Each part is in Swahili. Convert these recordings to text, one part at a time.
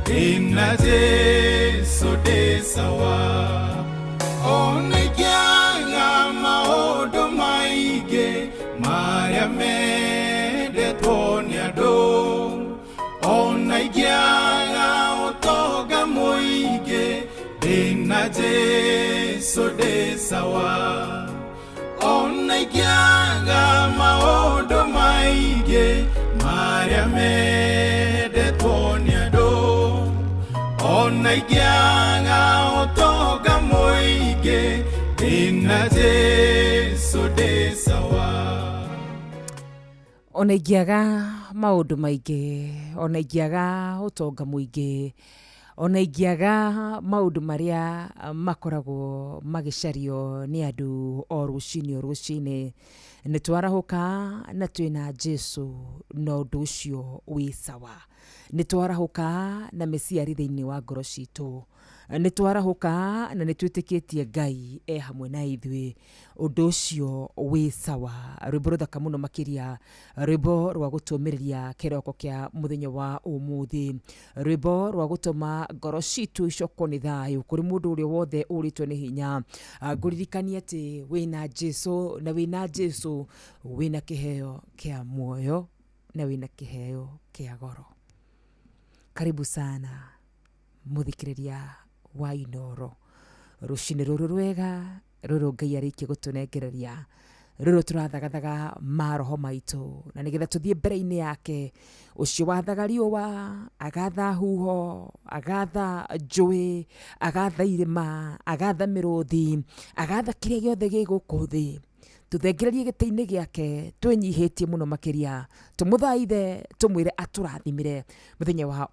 Ina Jesu de sawa One kianga maodo maige Maria me de tonia do One kianga otoga moige Ina Jesu de sawa One kianga maodo maige Maria me de tonia do Onaigianga otoga moige Ina Jesu de sawa Onaigiaga maundu maingi onaigiaga utonga muingi onaigiaga maundu maria makoragwo magicario ni andu o rucini ni twarahuka na twina Jesu no undu ucio wi sawa ni twarahuka na mesiarithiini wa ngoro citu ni twarahuka na ni twitikitie Ngai hamwe na ithui undu ucio wi sawa rwimbo ruthaka muno makiria rwimbo rwa gutumiriria kiroko kia muthenya wa umuthi rwimbo rwa gutuma ngoro citu icokwo ni thayu kuri mundu uria wothe uritwe ni hinya nguririkania ati wina Jesu na wina Jesu wina kiheo kia muoyo na wina kiheo kia goro. Karibu sana muthikiriria wa Inoro rucini ruru rwega ruru Ngai arikie gutunengereria ruru turathagathaga maroho maitu na nigetha tuthie mbere-ini yake ucio wathaga riuwa agatha huho agatha njui agatha irima agatha miruthi agatha kiria giothe giguku thi tuthengererie giti-ini giake twinyihitie muno makiria tumuthaithe tumwire aturathimire muthenya wa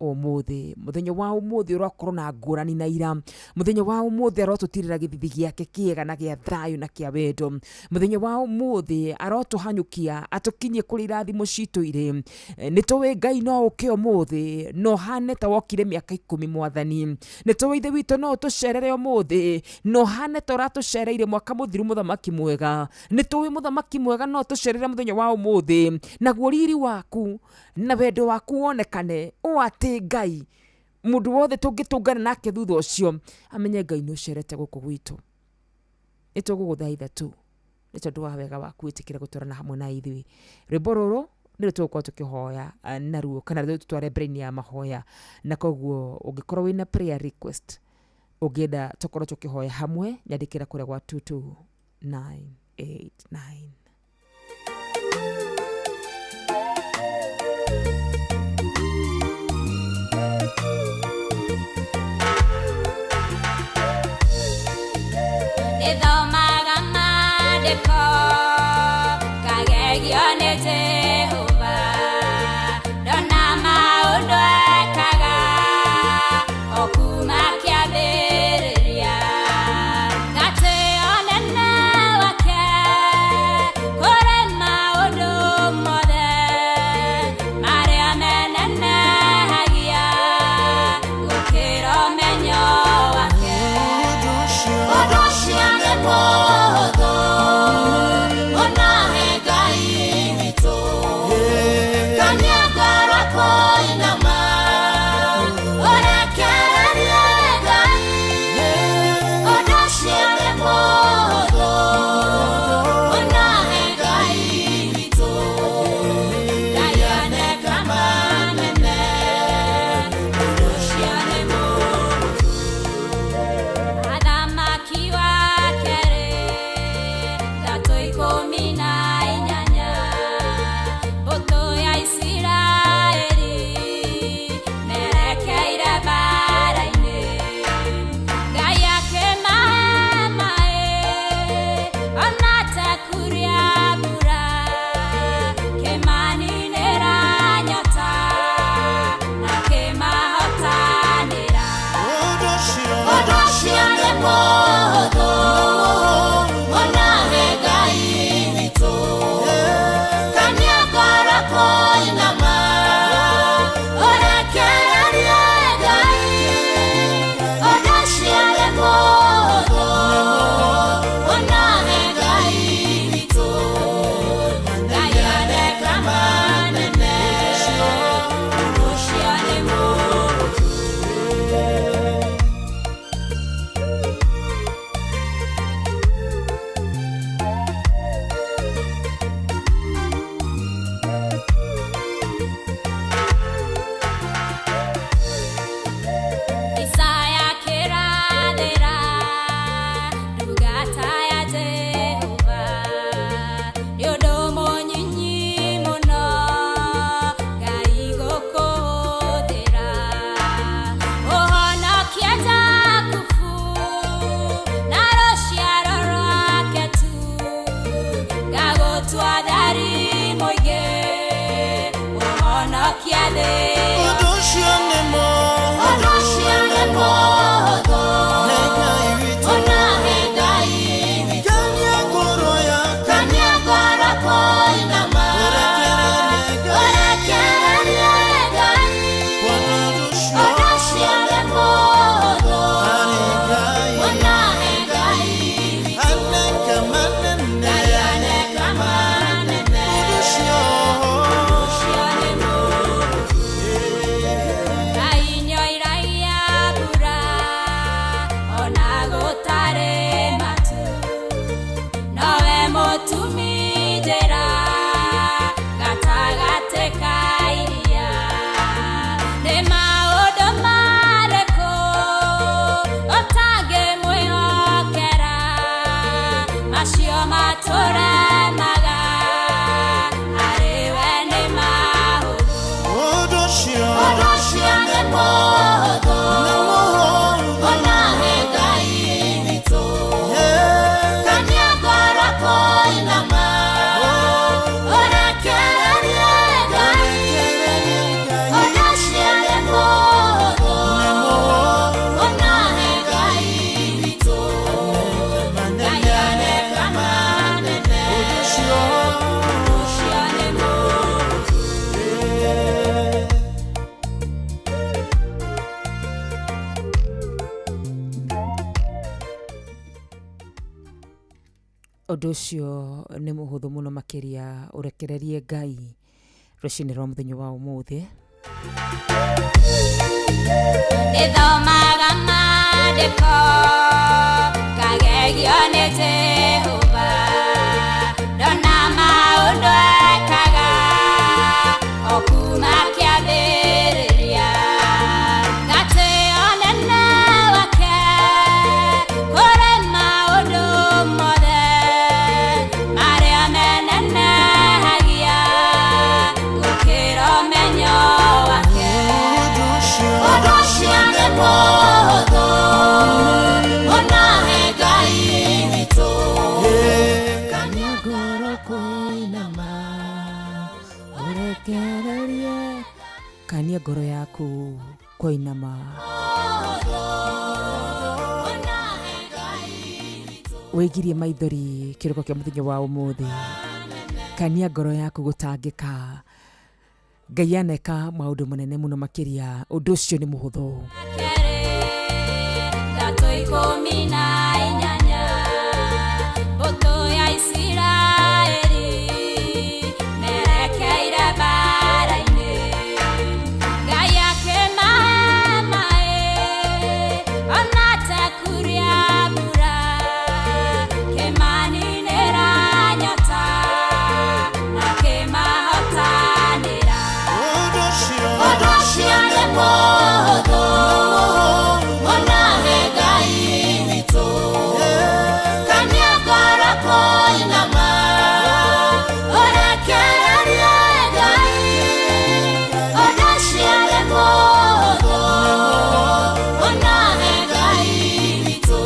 umuthi urakorwo na ngurani na ira muthenya wa umuthi arotutirira githithi giake kiega na gia thayu na kia wendo muthenya wa umuthi arotuhanyukia atukinyie kuri irathimo citu iri nituwi Ngai no uke umuthi no hane ta wokire miaka 10 mwathani nituwi ithe witu no tucerere umuthi no hane ta uratucereire mwaka muthiru muthamaki mwega nituwi muthamaki mwega no tucerere muthenya wa umuthi naguo riri waku na wendo waku wonekane o ati Ngai mundu wothe tungitungana nake thutha ucio amenye Ngai no cerete guku gwitu nituguguthaitha tu ni tondu wa wega waku itikire guturana hamwe na ithui rwimbo ruru nire tugukorwo tukihoya naruo kana rĩu tutware brain ya mahoya na koguo ungikorwo wina prayer request ugienda tukorwo tukihoya hamwe nyandikira kure gwa 22989. Gate onena wake kore maundu Ũndũ ũcio nĩ mũhũthũ mũno makĩria ũrekererie Ngai rũcinĩ rwa mũthenya wa ũmũthĩ. Nĩthomaga maandĩko ngagegio nĩ Jehova, ndona maũndũ ekaga o kuma kĩambĩrĩria, ngatĩo nene wake kũrĩ maũndũ mothe marĩa menenehagia gũkĩra ũmenyo wake. Ũndũ ũcio nĩ mũhũthũ mũno he Ngai witũ. Kania ngoro kũinama ũrekererie, kania ngoro yaku kũinama. Wĩgirie maithori kĩroko kĩa mũthenya wa ũmũthĩ, kania ngoro yaku gũtangĩka. Ngai aneka maũndũ manene mũno makĩria, ũndũ ũcio nĩ mũhũthũ. Ndatũ 18 mbũtũ ya Isiraeli merekeire mbara-inĩ, Ngai akĩmahe maĩ ona tekuria mbura, kĩmaninĩra nyota na kĩmahotanĩra. Ũndũ ũcio nĩ mũhũthũ mũno he Ngai witũ. Kania ngoro kũinama ũrekererie Ngai. Ũndũ ũcio nĩ mũhũthũ mũno he Ngai witũ.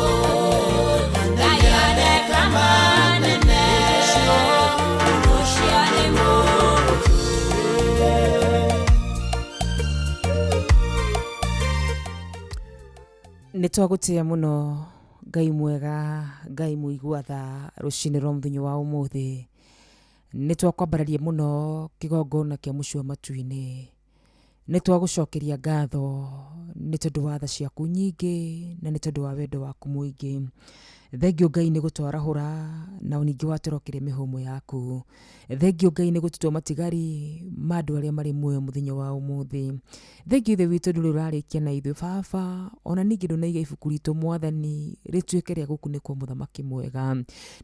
Ngai areka manene, ũndũ ũcio nĩ mũhũthũ. Nĩ twagũtĩa mũno Ngai mwega, Ngai mũigua tha rũcinĩ rwa mũthenya wa ũmũthĩ. Nĩ twakwambararia mũno kĩgongona kĩa mũcio matu-inĩ. Nĩ twagũcokeria ngatho nĩ tondũ wa tha ciaku nyingĩ na nĩ tondũ wa wendo waku mũingĩ. Thengiũ Ngai nĩ gũtwarahũra na ningĩ watũrokire mĩhũmũ yaku. Thengiũ Ngai nĩ gũtutua matigari ma andũ arĩa marĩ muoyo mũthenya wa ũmũthĩ. Thengiũ Ithe witũ ndũrĩ ũrarĩkia na ithuĩ Baba, ona ningĩ ndũnaiga ibuku ritũ Mwathani rĩtuĩke rĩa gũkunĩkwo mũthamaki mwega.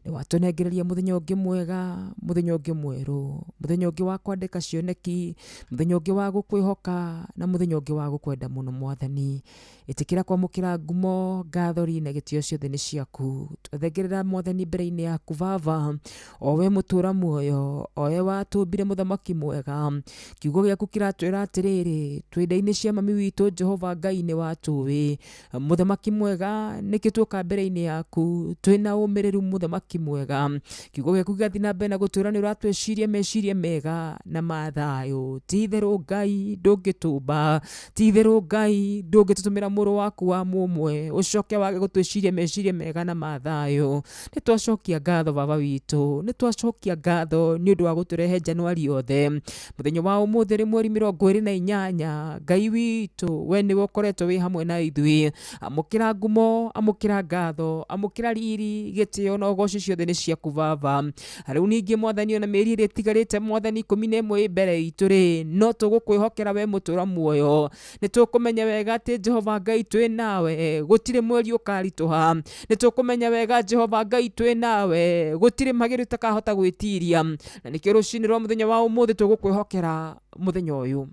Nĩ watũnengereria mũthenya ũngĩ mwega, mũthenya ũngĩ mwerũ, mũthenya ũngĩ wa kwandĩka cioneki, mũthenya ũngĩ wa gũkwĩhoka na mũthenya ũngĩ wa gũkwenda mũno Mwathani. Ĩtĩkĩra kwamũkĩra ngumo, ngathori na gĩtĩo ciothe nĩ ciaku. Twathengerera Mwathani mbere-inĩ yaku Baba, o we mũtũra muoyo, o we watũmbire mũthamaki mwega. Kiugo gĩaku kĩratwĩra atĩrĩrĩ, twĩ nda-inĩ cia mami witũ Jehova Ngai nĩ watũĩ. Mũthamaki mwega, nĩkĩ tũka mbere-inĩ yaku twĩna ũmĩrĩru mũthamaki mwega. Kiugo gĩaku gĩgathiĩ na mbere na gũtwĩra nĩ ũratwĩciria meciria mega na ma thayũ. Ti-itherũ Ngai ndũngĩtũmba, ti-itherũ Ngai ndũngĩtũtũmĩra mũrũ waku wa mũmwe ũcoke wage gũtwĩciria meciria mega na ma thayũ. Nĩ twacokia ngatho Baba witũ, nĩ twacokia ngatho nĩ ũndũ wa gũtũrehe Januari yothe. Mũthenya wa ũmũthĩ rĩ mweri 28, Ngai witũ we nĩwe ũkoretwo wĩ hamwe na ithuĩ. Amũkĩra ngumo, amũkĩra ngatho, amũkĩra riri, gĩtĩo na ũgoci ciothe nĩ ciaku Baba. Rĩu ningĩ Mwathani ona mĩeri ĩrĩa ĩtigarĩte Mwathani 11 mbere itũ rĩ, no tũgũkwĩhokera we mũtũra muoyo. Nĩ tũkũmenya wega atĩ Jehova Ngai twĩ nawe, gũtirĩ mweri ũkaritũha. Nĩ tũkũmenya wega Jehova Ngai twĩ nawe, gũtirĩ magĩrĩ takahota gwĩtiria. Na nĩkĩo rũcinĩ rwa mũthenya wa ũmũthĩ tũgũkwĩhokera mũthenya ũyũ.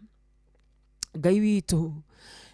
Ngai witũ,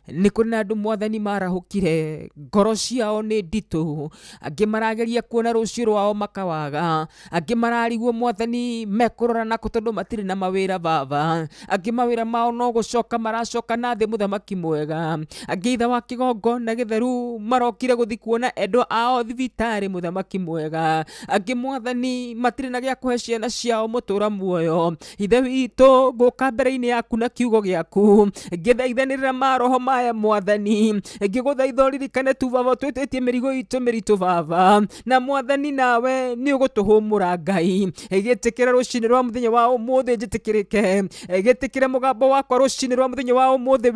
nĩ kũrĩ na andũ Mwathani marahũkire, ngoro ciao nĩ nditũ, angĩ marageria kuona rũciũ rwao makawaga, angĩ mararigwo Mwathani mekũrora nakũ tondũ matirĩ na mawĩra Baba, angĩ mawĩra mao no gũcoka maracoka na thĩ mũthamaki mwega, angĩ ithe wa kĩgongona gĩtheru marokire gũthi kuona endwa ao thibitarĩ mũthamaki mwega, angĩ Mwathani matirĩ na gĩa kũhe ciana ciao mũtũra muoyo. Ithe witũ ngũka mbere-inĩ yaku na kiugo gĩaku ngĩthaithanĩrĩra maroho ma aya mwathani ngĩgũthaitha ũririkane tu baba twĩtĩtie mĩrigo itũ mĩritũ baba na mwathani nawe nĩ ũgũtũhũmũra Ngai gĩtĩkĩra rũcinĩ rwa mũthenya wa ũmũthĩ njĩtĩkĩrĩke gĩtĩkĩre mũgambo wakwa rũcinĩ rwa mũthenya wa ũmũthĩ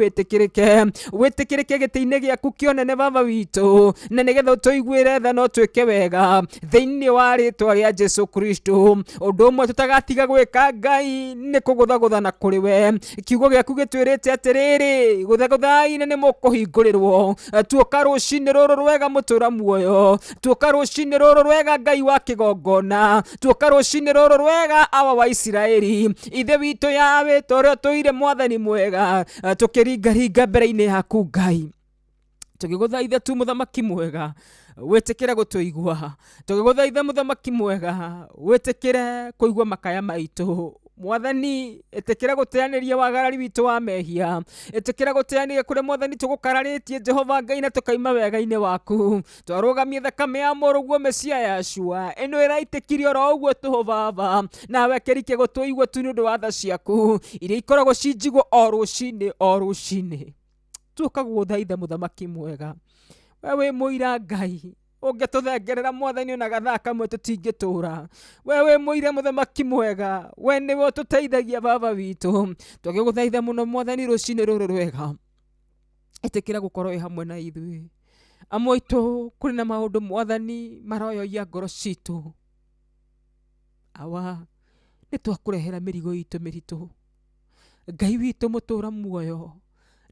wĩtĩkĩrĩke gĩtĩ-inĩ gĩaku kĩonene baba witũ na nĩgetha tũiguĩre tha no twĩke wega thĩinĩ wa rĩtwa rĩa Jesu Kristo ũndũ ũmwe tũtagatiga gwĩka Ngai nĩ kũgũthagũtha na kũrĩ we kiugo gĩaku gĩtwĩrĩte atĩrĩrĩ gũthagũthai na nĩ mũkũhingũrĩrwo tuoka rũcinĩ rũrũ rwega mũtũra muoyo tuoka rũcinĩ rũrũ rwega Ngai wa kĩgongona tuoka rũcinĩ rũrũ rwega awa wa Isiraeli ithe witũ yawe torĩa tũire mwathani mwega tũkĩringaringa mbere-inĩ yaku Ngai tũgĩgũthaitha tu mũthamaki mwega wĩtĩkĩre gũtũigua tũgĩgũthaitha mũthamaki mwega wĩtĩkĩre kũigua makaya maitũ mwathani ĩtĩkĩra gũteanĩria wagarari witũ wa mehia ĩtĩkĩra gũteanĩria kũrĩa mwathani tũgũkararĩtie Jehova Ngai na tũkaima wega-inĩ waku twarũgamia thakame ya mũrũguo Mesia Yeshua ĩno ĩraitĩkire oro ũguo tũhũ baba nawe kĩrike gũtũigua tu nĩ ũndũ wa tha ciaku iria ikoragwo cinjigwo o rũcinĩ tuoka gũgũthaitha mũthamaki mwega we wĩ mũira Ngai ũngĩtũthengerera mwathani ona gathaa kamwe tũtingĩtũra we wĩ mũira mũthamaki mwega we nĩwe ũtũteithagia baba witũ tũgĩgũthaitha mũno mwathani rũcinĩ rũrũ rwega ĩtĩkĩra gũkorwo ĩ hamwe na ithuĩ amwe aitũ kũrĩ na maũndũ mwathani maroyoia ngoro citũ awa nĩ twakũrehera mĩrigo itũ mĩritũ Ngai witũ mũtũra muoyo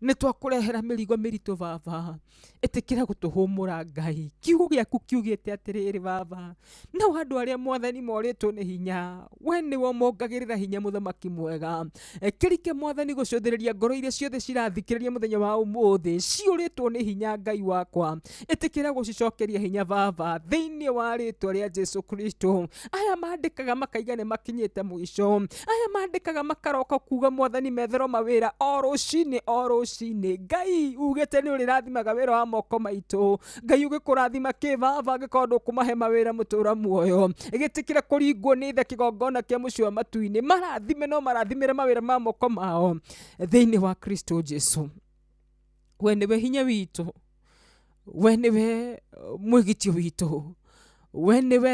nĩ twakũrehera mĩrigo mĩritũ baba ĩtĩkĩra gũtũhũmũra Ngai kiugo gĩaku kiugĩte atĩrĩrĩ baba no andũ arĩa mwathani morĩtwo nĩ hinya we nĩwe mongagĩrĩra hinya mũthamaki mwega kĩrike mwathani gũcũthĩrĩria ngoro iria ciothe cirathikĩrĩria mũthenya wa ũmũthĩ ciũrĩtwo nĩ hinya Ngai wakwa ĩtĩkĩra gũcicokeria hinya baba thĩinĩ wa rĩtwa rĩa Jesu Kristo aya mandĩkaga makaiga nĩ makinyĩte mũico aya mandĩkaga makaroka kuuga mwathani metherwo mawĩra o rũcinĩ Ngai ugĩte nĩ ũrĩrathimaga wĩra wa moko maitũ Ngai ũgĩkũrathima kĩ baba angĩkorwo ndũkũmahe mawĩra mũtũra muoyo gĩtĩkĩra kũringwo nĩ ithe kĩgongona kĩa mũciĩ wa matu-inĩ marathime no marathimĩre mawĩra ma moko mao thĩinĩ wa Kristo Jesu we nĩwe hinya witũ we nĩwe mwĩgitio witũ we nĩwe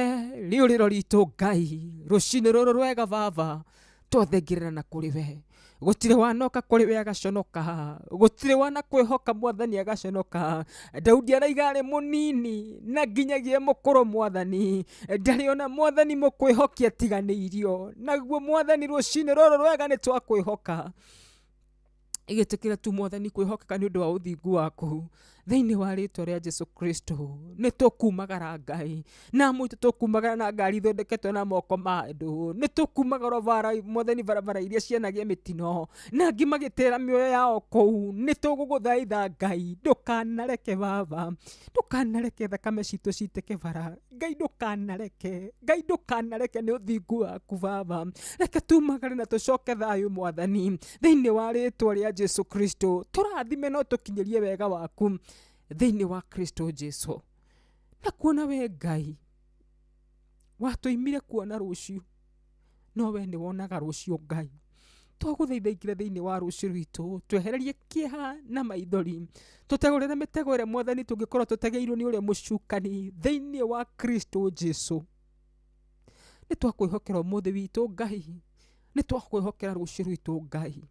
rĩũrĩro ritũ Ngai rũcinĩ rũrũ rwega baba twathengerera na kũrĩ we gũtirĩ wanoka kũrĩ we agaconoka gũtirĩ wana kwĩhoka mwathani agaconoka Daudi araiga arĩ mũnini na nginyagia mũkũrũ mwathani ndarĩ ona mwathani mũkwĩhokia tiganĩirio naguo mwathani rũcinĩ rũrũ rwega nĩ twakwĩhoka igĩtĩkĩra tu mwathani kwĩhokeka nĩ ũndũ wa ũthingu waku thĩinĩ wa rĩtwa rĩa Jesu Kristo nĩ tũkumagara Ngai na mũitũ tũkumagara na ngari thondeketwo na moko ma andũ nĩ tũkumagara mwathani barabara iria cianagia mĩtino na angĩ magĩtĩra mĩoyo yao kũu nĩ tũgũgũthaitha Ngai ndũkanareke baba ndũkanareke thakame citũ citĩke bara Ngai ndũkanareke nĩ ũthingu waku baba reke tumagare na tũcoke thayũ mwathani thĩinĩ wa rĩtwa rĩa Jesu Kristo tũrathime no tũkinyĩrie wega waku thĩinĩ wa Kristo Jesu na kuona we Ngai watũimire kuona rũciũ no we nĩ wonaga rũciũ Ngai twagũthaitha ingĩre thĩinĩ wa rũciũ rwitũ twehererie kĩeha na maithori tũtegũrĩre mĩtego ĩrĩa mwathani tũngĩkorwo tũtegeirwo nĩ ũrĩa mũcukani thĩinĩ wa Kristo Jesu nĩ twakwĩhokera ũmũthĩ witũ Ngai nĩ twakwĩhokera rũciũ rwitũ Ngai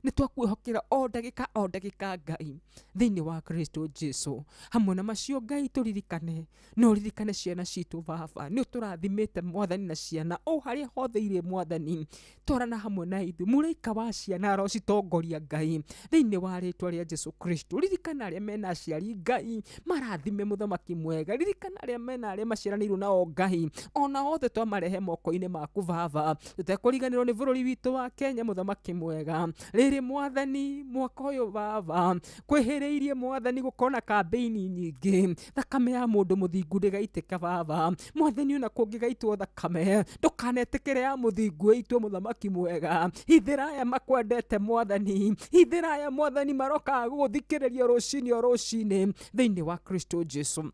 nĩ twakwĩhokera o ndagĩka Ngai thĩinĩ wa Kristo Jesu hamwe na macio Ngai tũririkane no ririkane ciana citũ baba nĩ ũtũrathimĩte mwathani na ciana o harĩa hothe irĩ mwathani twarana hamwe na ithuĩ mũraika wa ciana arocitongoria Ngai thĩinĩ wa rĩtwa rĩa Jesu Kristo ririkana arĩa mena aciari Ngai marathime mũthamaki mwega ririkana arĩa mena arĩa maciaranĩirwo nao Ngai ona othe twamarehe moko-inĩ maku baba tũtekũriganĩrwo nĩ bũrũri witũ wa Kenya mũthamaki mwega rĩrĩ mwathani mwaka ũyũ baba kwĩhĩrĩirie mwathani gũkorwo na kambĩini nyingĩ thakame ya mũndũ mũthingu ndĩgaitĩka baba mwathani ona kũngĩgaitwo thakame ndũkanetĩkĩre ya mũthingu ĩitwo mũthamaki mwega ithĩra aya makwendete mwathani ithĩra aya mwathani marokaga gũgũthikĩrĩria rũcinĩ o rũcinĩ thĩinĩ wa Kristo Jesu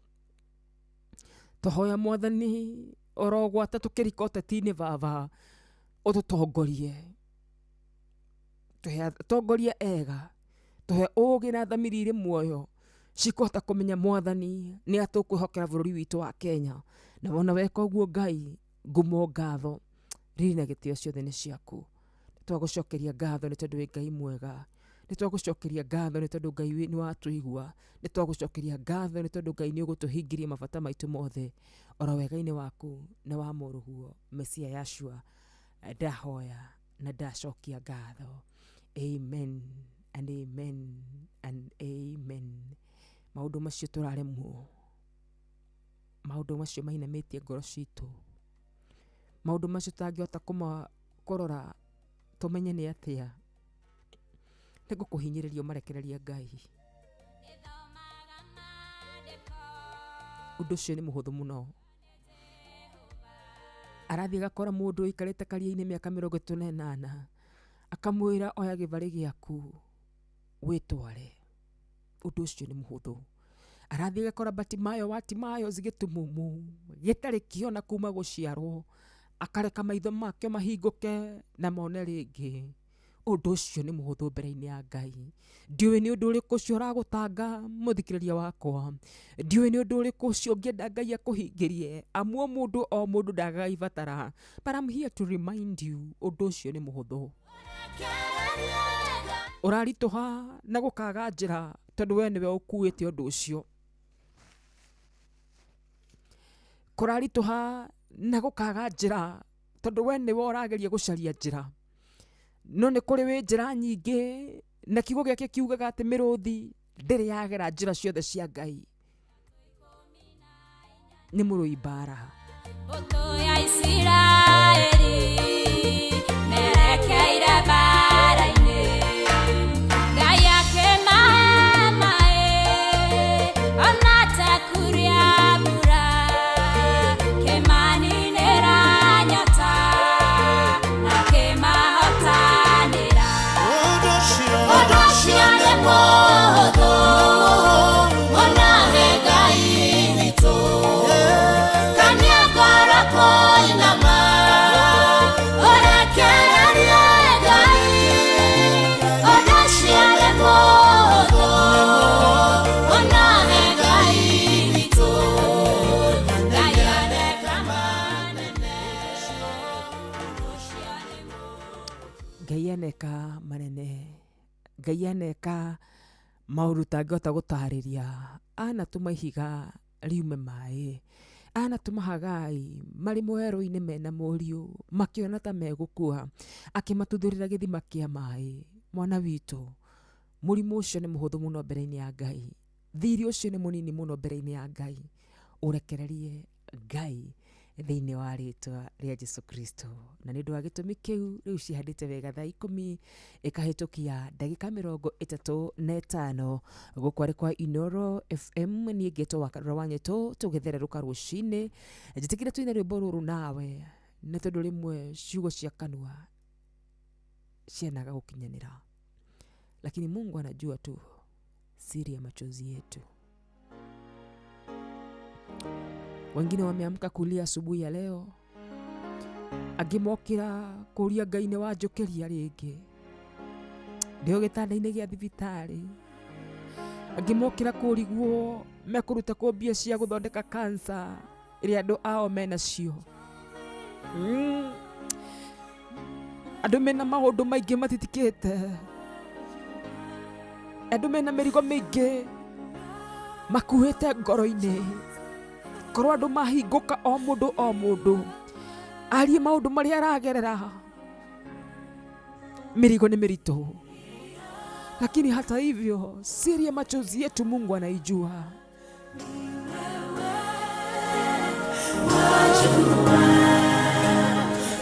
tũhoya mwathani orogwata tũkĩrika ũteti-inĩ baba ũtũtongorie tongoria ega tuhe ũũgĩ na thamiri irĩ muoyo cikũhota kũmenya Mwathani nĩ atũkwĩhokera bũrũri witũ wa Kenya. Na wona weka ũguo Ngai, ngumo ngatho, riri na gĩtĩo ciothe nĩ ciaku. Nĩtwagũcokeria ngatho nĩ tondũ wĩ Ngai mwega. Nĩtwagũcokeria ngatho nĩ tondũ Ngai nĩ watũigua. Nĩtwagũcokeria ngatho nĩ tondũ Ngai nĩ ũgũtũhingirie mabata maitũ mothe. Ora wega-inĩ waku na wa mũrũhuo Mesia Yashua ndahoya na ndacokia ngatho. Amen and amen and amen. Maũndũ macio tũraremwo, maũndũ macio mainamĩtie ngoro citũ, maũndũ macio tangĩhota kũrora tũmenye nĩ atĩa, nĩngũkũhinyĩrĩria ũmarekereria Ngai. Ũndũ ũcio nĩ mũhũthũ mũno. Arathiĩ agakora mũndũ aikarĩte karia-inĩ mĩaka 38, akamwĩra oya gĩbarĩ gĩaku wĩtware. Ũndũ ũcio nĩ mũhũthũ. Arathiĩ agakora Batimayo wa Timayo zigĩtumumu gĩtarĩ kĩona kuma gũciarwo, akareka maitho make mahingũke na mone rĩngĩ. Ũndũ ũcio nĩ mũhũthũ mbere-inĩ ya Ngai. Ndiũĩ nĩ ũndũ ũrĩkũ ũcio ũragũtanga mũthikĩrĩria wakwa. Ndiũĩ nĩ ũndũ ũrĩkũ ũcio ũngĩenda Ngai akũhingĩrie. Amu o mũndũ ndagaibatara. But I'm here to remind you, ũndũ ũcio nĩ mũhũthũ. Ũraritũha na gũkaga njĩra tondũ we nĩwe ũkuĩte ũndũ ũcio. Kũraritũha na gũkaga njĩra tondũ we nĩwe ũrageria gũcaria njĩra. No nĩ kũrĩ wĩ njĩra nyingĩ, na kiugo gĩake kiugaga atĩ mĩrũthi ndĩrĩ yagera njĩra ciothe cia Ngai. Nĩ mũrũi mbara. Mbũtũ ya Isiraeli merekeire mbara-inĩ. Ngai akĩmahe maĩ, ona atekuria mbura, kĩmaninĩra nyota, na kĩmahotanĩra. Ũndũ ũcio nĩ mũhũthũ, ona he Ngai witũ. Kania ngoro kũinama, ũrekererie Ngai. Ũndũ ũcio nĩ mũhũthũ, ona he Ngai witũ. Ngai areka manene. Ngai aneka manene. Ngai aneka maũndũ tangĩhota gũtarĩria. Anatũma ihiga riume maĩ. Anatũma Hagai marĩ mwerũ-inĩ mena mũriũ, makĩona ta megũkua, akĩmatuthũrĩra gĩthima kĩa maĩ. Mwana witũ, mũrimũ ũcio nĩ mũhũthũ mũno mbere-inĩ ya Ngai. Thirĩ ũcio nĩ mũnini mũno mbere-inĩ ya Ngai. Ũrekererie Ngai thĩinĩ wa rĩtwa rĩa Jesu Kristo. Na nĩ ũndũ wa gĩtũmi kĩu, rĩu cihandĩte wega thaa 10 ĩkahĩtũkia ndagĩka 35 gũkũ arĩ kwa Inoro FM. Niĩ ngĩtwo Wakarũra Wanyĩtũ, tũgĩthererũka rũcinĩ. Njĩtĩkĩre tuine rwĩmbo rũrũ nawe, nĩ tondũ rĩmwe ciugo cia kanua cianaga gũkinyanĩra, lakini Mungu anajua tu siri ya machozi yetu. Wengine wameamka kulia asubuhi ya leo, agĩmokĩra kũria Ngai nĩ wanjũkĩria rĩngĩ ndĩo gĩtanda-inĩ gĩa thibitarĩ, agĩmokĩra kũrigwo mekũruta kũ mbia cia gũthondeka kansa ĩrĩa andũ ao menacio. Andũ mena maũndũ maingĩ matitikĩte, andũ mena mĩrigo mĩingĩ makuĩte ngoro-inĩ. Korwo andũ mahingũka o mũndũ arie maũndũ marĩa aragerera, mĩrigo nĩ mĩritũ, lakini hata hivyo siri ya machozi yetu Mungu anaijua.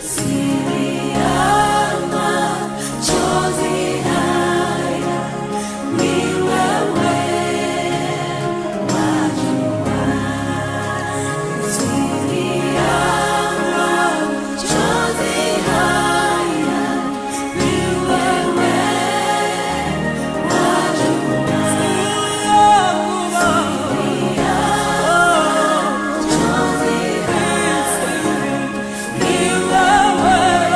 Siri ya machozi haya ni wewe. Wewe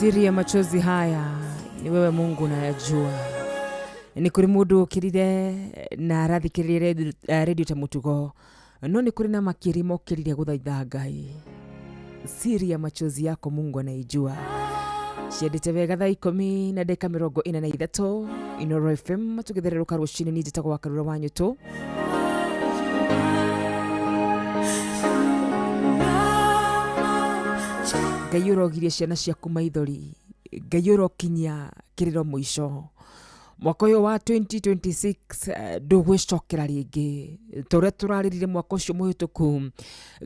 Siri ya machozi haya ni wewe Mungu unayajua. Ni kuri mundu kirire na arathikirire radio ta mutugo, no ni kuri na makirimo kirire guthaitha Ngai. Siri ya machozi yako Mungu anaijua. Ciendete wega thaa 10:43 Inooro FM tugithererũka rũcinĩ ni njĩtagwo wa Karura wanyu tu. Ngai ũrogirie ciana ciaku maithori, Ngai ũrokinyia kĩrĩro mũico. Mwaka ũyũ wa 2026 ndũgwĩcokera rĩngĩ. Tũrĩa tũrarĩrire mwaka ũcio mũhĩtũku,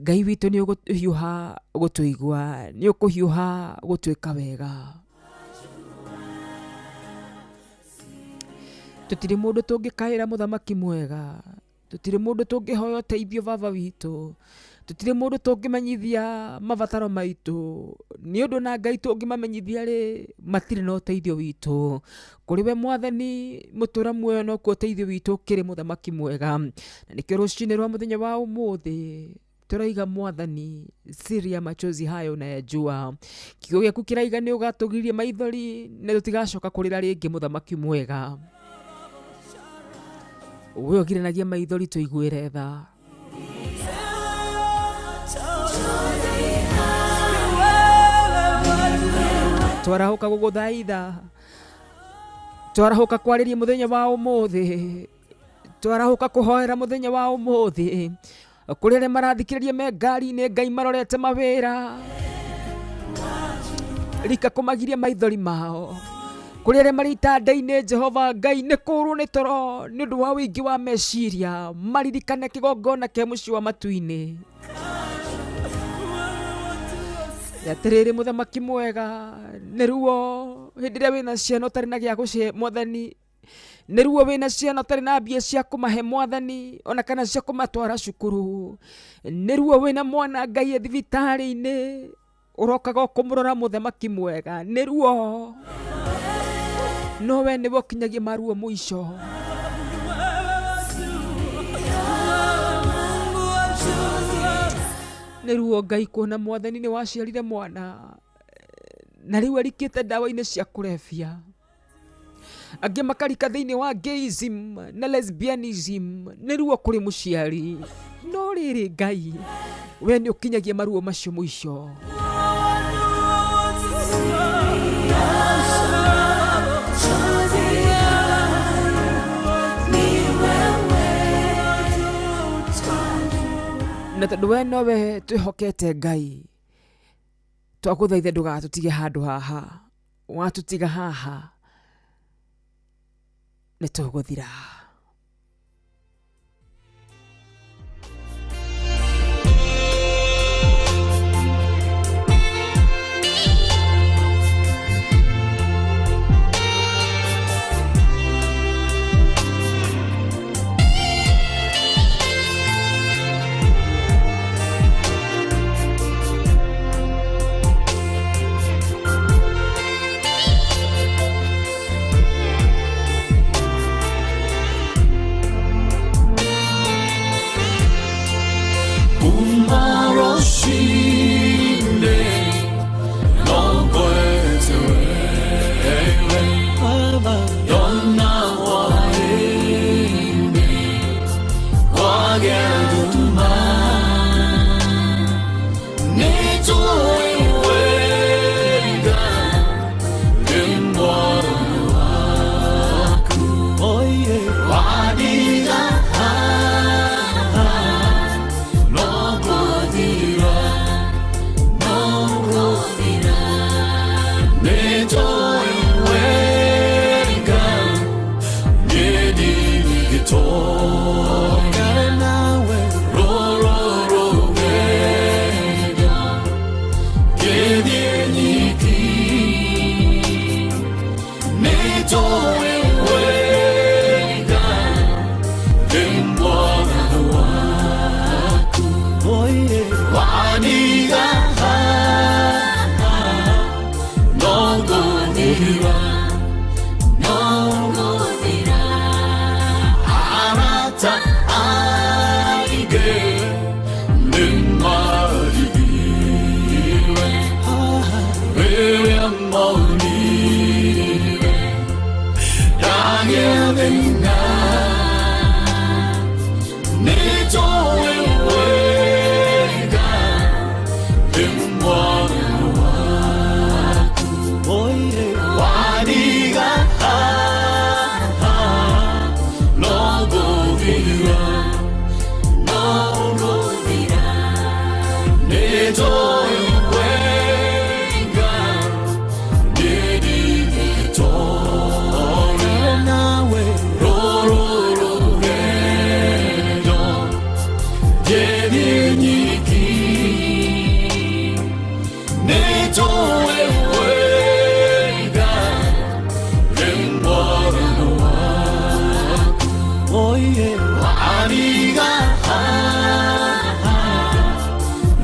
Ngai witũ nĩ ũgũhiũha gũtũigua, nĩ ũkũhiũha gũtwĩka wega. Tũtirĩ mũndũ tũngĩkaĩra mũthamaki mwega, tũtirĩ mũndũ tũngĩhoya ũteithio baba witũ, tũtirĩ mũndũ tũngĩmenyithia mabataro maitũ, nĩ ũndũ na Ngai tũngĩmamenyithia rĩ matirĩ na ũteithio witũ. Kũrĩ we Mwathani mũtũra muoyo no kuo ũteithio witũ kĩrĩ mũthamaki mwega. Na nĩkĩo rũcinĩ rwa mũthenya wa ũmũthĩ tũraiga Mwathani, siri ya machozi hayo unayajua. Kiugo gĩaku kĩraiga nĩ ũgatũgirie maithori na tũtigacoka kũrĩra rĩngĩ mũthamaki mwega. We ũgiranagia maithori tũiguĩre tha. Twarahuka gũgũthaitha, twarahuka kwarĩria mũthenya wa ũmũthĩ, twarahuka kũhoera mũthenya wa ũmũthĩ. Kũrĩ arĩa marathikĩrĩria me ngari-inĩ, Ngai marorete mawĩra, rika kũmagiria maithori mao. Kũrĩ arĩa marĩ itanda-inĩ, Jehova Ngai nĩ kũũrwo nĩ toro nĩ ũndũ wa ũingĩ wa meciria, maririkane kĩgongona kĩa mũciĩ wa matu-inĩ. Yatiriri mũthamaki mwega, nĩ ruo hĩndĩ ĩrĩa wĩna ciana ũtarĩ na gĩa gũcihe Mwathani, nĩ ruo wĩna ciana ũtarĩ na mbia cia kũmahe Mwathani ona kana cia kũmatwara cukuru, nĩ ruo wĩna mwana Ngai thibitarĩ-inĩ ũrokaga kũmũrora mũthamaki mwega, nĩ ruo no we nĩwe ũkinyagia maruo mũico. Nĩ ruo Ngai kuona Mwathani nĩ waciarire mwana na rĩu arikĩte ndawa-inĩ cia kũrebia, angĩ makarika thĩinĩ wa gayism na lesbianism. Nĩ ruo kũrĩ mũciari, no rĩrĩ Ngai we nĩ ũkinyagia maruo macio mũico. Na tondũ we nowe twĩhokete Ngai, twagũthaitha ndũgatũtige handũ haha, watũtiga haha nĩ tũgũthira. Jeni nyiki Neto ewega Rembora no waku Oye Wariga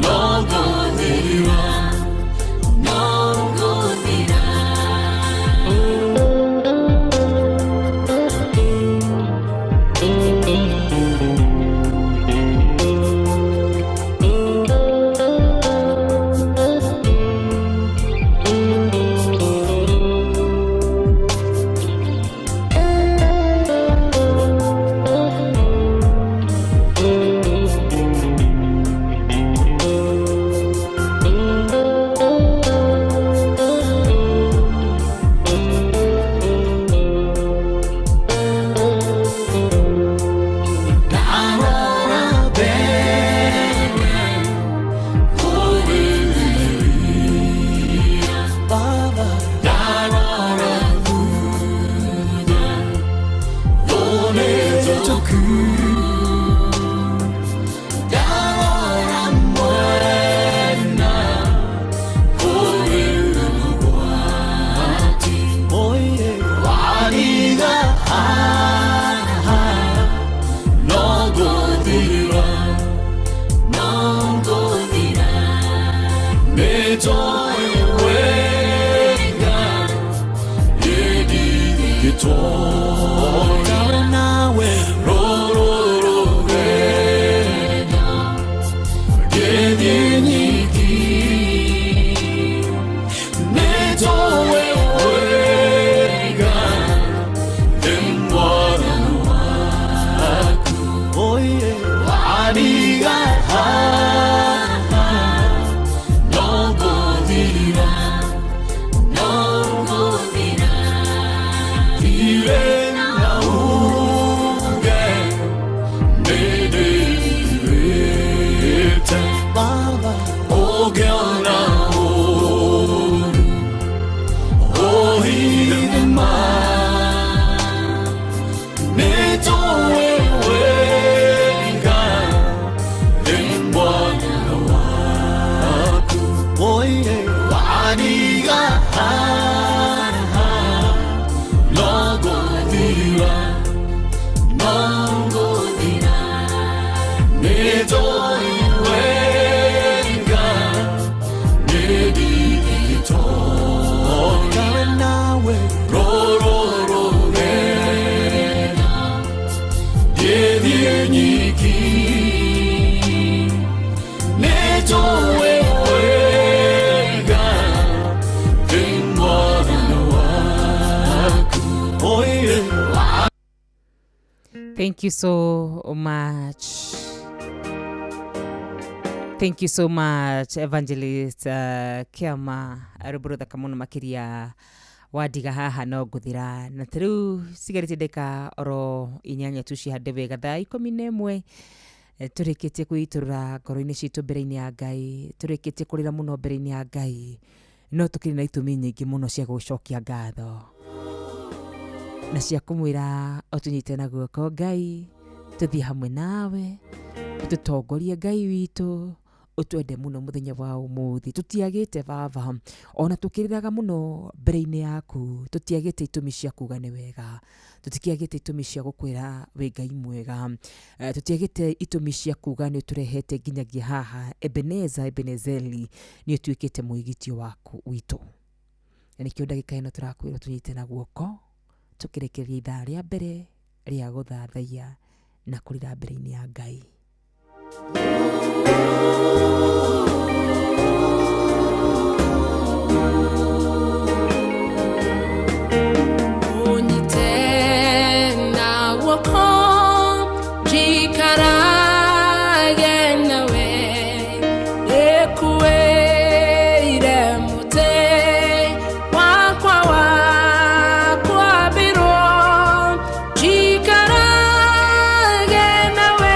Logo dira Logo dira Thank you so much. Thank you so much, Evangelist Kiama Ruburutha kamuno makiria wadiga haha no nguthira na tiru sigarite deka oro inyanya tuci hande wega thaa 11 turikitie kuiturura ngoro-ini citu mbere-ini ya Ngai, turikitie kurira muno mbere-ini ya Ngai, no tukiri na itumi nyingi muno cia gucokia ngatho na cia kumwira otunyite na guoko Ngai, tuthie hamwe nawe, tutongorie Ngai witu, utwende muno muthenya wa umuthi, tutiagite baba ona tukiriraga muno mbere-ini yaku, tutiagite itumi cia kuga ni wega, tutiagite itumi cia gukwira we Ngai mwega, tutiagite itumi cia kuga ni uturehete nginyagia haha Ebenezeli ni utuikite muigitio waku witu, na nikio ndagika ino turakwira tunyite na guoko, tukirekeria ithaa ria mbere ria guthathaia na kurira mbere-ini ya Ngai. Chikarage nawe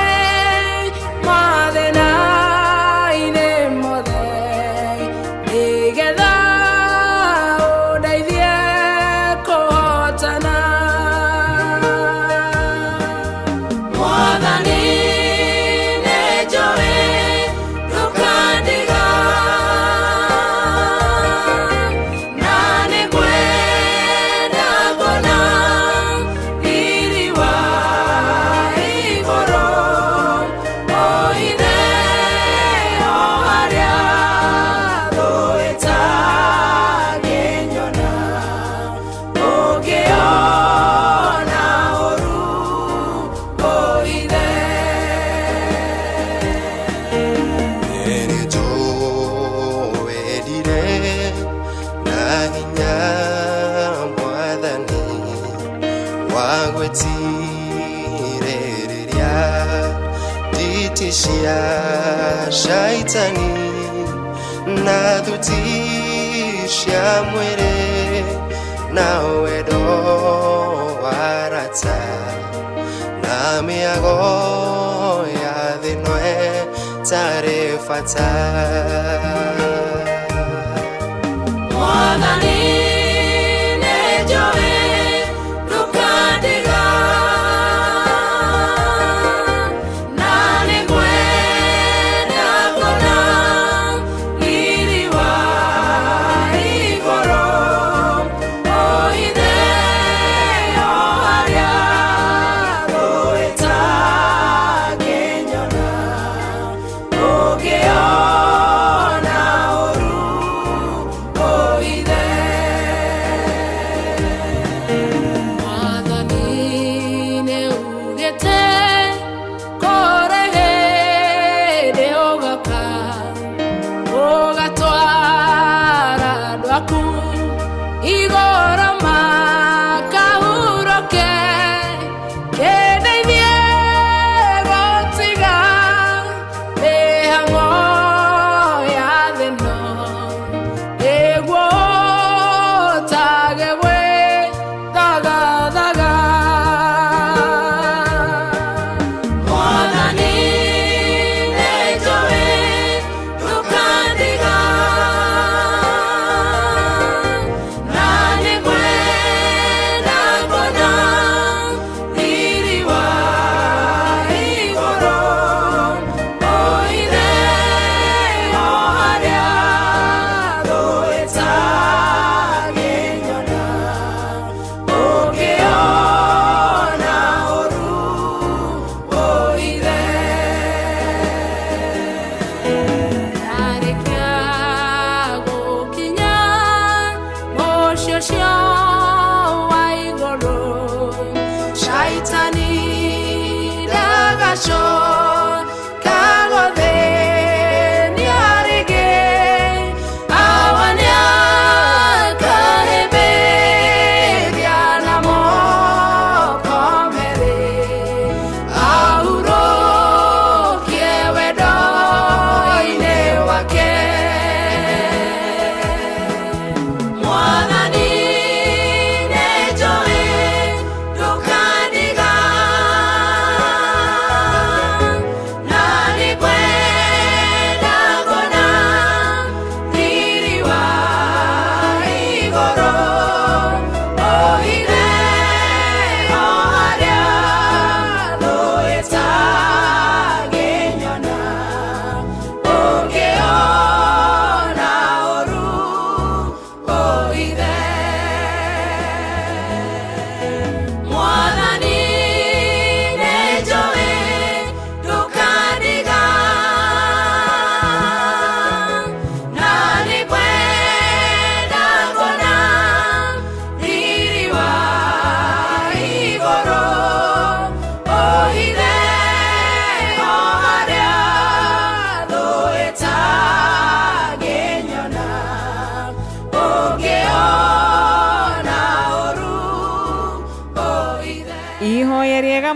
cia shaitani na thuti cia mwĩrĩ na wendo warata na mĩago ya thĩ ĩno ĩtarĩ bata.